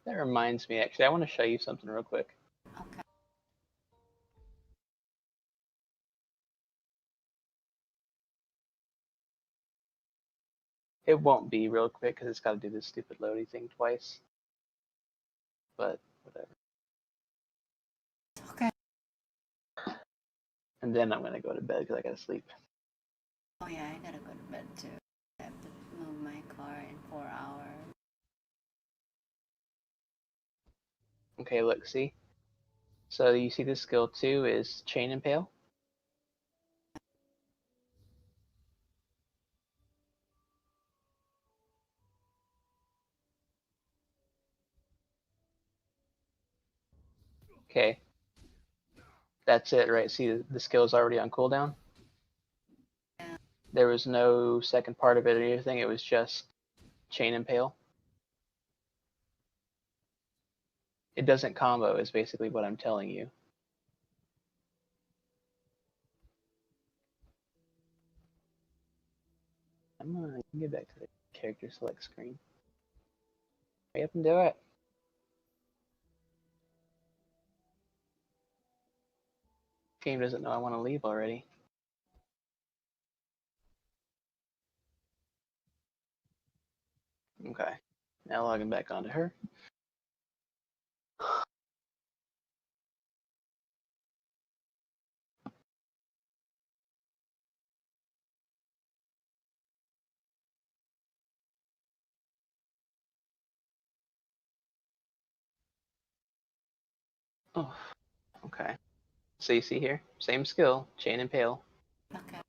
That reminds me, actually, I want to show you something real quick. Okay. It won't be real quick because it's got to do this stupid loading thing twice. But whatever. Okay. And then I'm gonna go to bed because I gotta sleep. Oh yeah, I gotta go to bed too. I have to move my car in 4 hours. Okay, look, see? So you see this skill 2 is Chain Impale? Okay. That's it, right? See, the skill is already on cooldown? Yeah. There was no second part of it or anything, it was just Chain Impale. It doesn't combo, is basically what I'm telling you. Come on, I can get back to the character select screen. Hurry up and do it. Game doesn't know I want to leave already. Okay. Now logging back onto her. Oh, okay. So you see here, same skill, Chain Impale. Okay.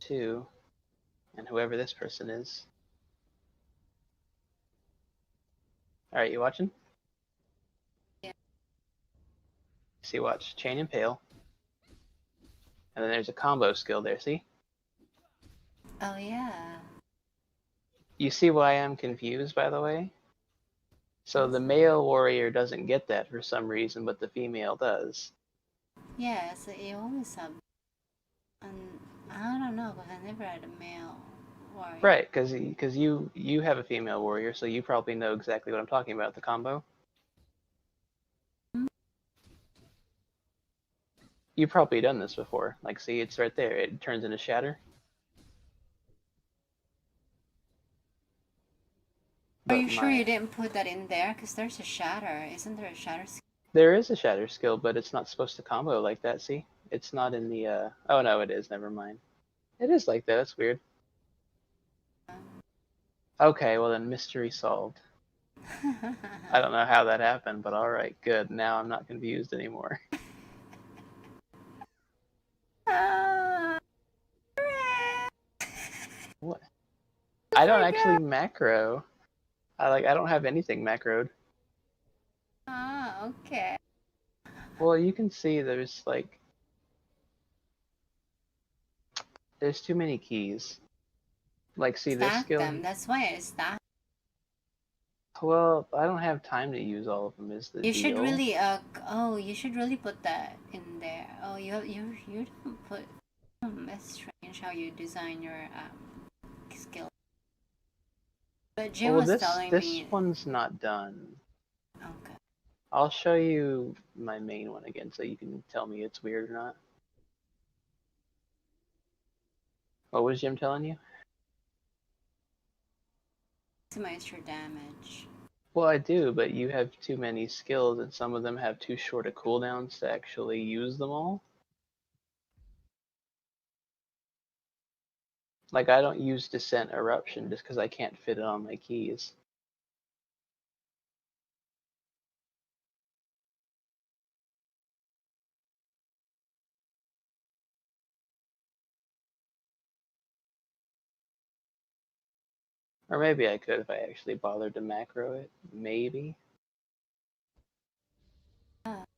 too. And whoever this person is. Alright, you watching? Yeah. See, watch. Chain Impale. And then there's a combo skill there, see? Oh yeah. You see why I'm confused, by the way? So the male warrior doesn't get that for some reason, but the female does. Yeah, so you always have. I don't know, because I never had a male warrior. Right, because you have a female warrior, so you probably know exactly what I'm talking about, the combo. You've probably done this before. Like, see, it's right there. It turns into Shatter. Are But you sure you didn't put that in there? Because there's a shatter. Isn't there a shatter skill? there is a Shatter skill, but it's not supposed to combo like that, see? It's not in the, oh no, it is, never mind. It is like that, that's weird. Okay, well then, mystery solved. I don't know how that happened, but alright, good. Now I'm not confused anymore. What? I don't actually macro. I don't have anything macroed. Ah, okay. Well, you can see there's too many keys. Like, see this Stack skill? them. That's why I stack. Well, I don't have time to use all of them. Is the You should deal? really oh, you should really put that in there. Oh, you don't put. That's strange how you design your skill. But Jim Well, was this telling this me. one's not done. Okay. I'll show you my main one again, so you can tell me it's weird or not. What was Jim telling you? Maximize your damage. Well, I do, but you have too many skills, and some of them have too short a cooldowns to actually use them all. Like, I don't use Descent Eruption just because I can't fit it on my keys. Or maybe I could if I actually bothered to macro it. Maybe.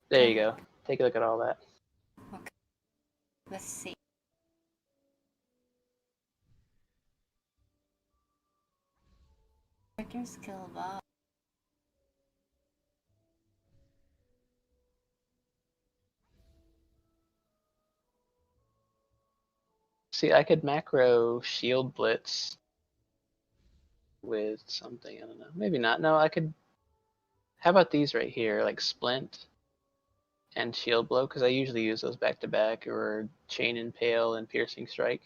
There you go. Take a look at all that. Okay. Let's see. Check your skill box. See, I could macro Shield Blitz with something. I don't know. Maybe not. No, I could. How about these right here, like Splint and Shield Blow? Because I usually use those back to back, or Chain Impale and Piercing Strike.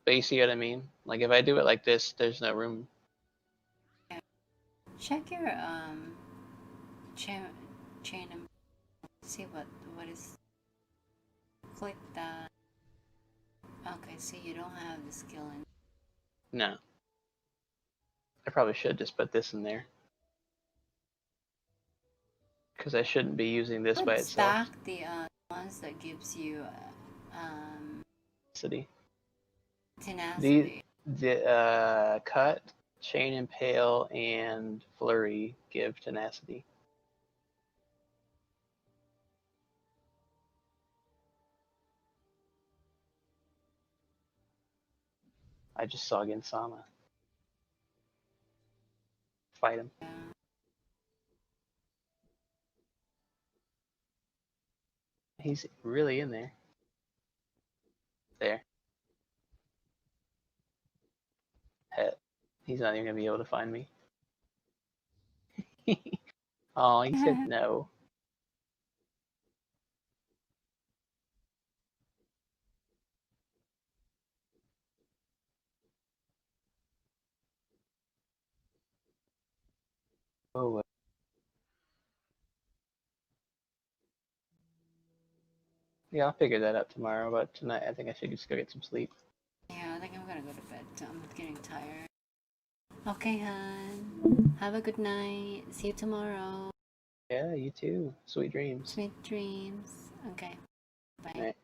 But you see what I mean? Like if I do it like this, there's no room. Check your chain and see what is. Click that. Okay, see you don't have the skill in. No. I probably should just put this in there. Because I shouldn't be using this by itself. Stack the ones that gives you Tenacity. tenacity. The Cut, Chain Impale, and Flurry give tenacity. I just saw Gensama. Fight him. Yeah. He's really in there. There. Het. He's not even gonna be able to find me. Oh, he said no. Oh. Yeah, I'll figure that out tomorrow. But tonight, I think I should just go get some sleep. Yeah, I think I'm gonna go to bed. I'm getting tired. Okay, hon. Have a good night. See you tomorrow. Yeah, you too. Sweet dreams. Sweet dreams. Okay. Bye. All right.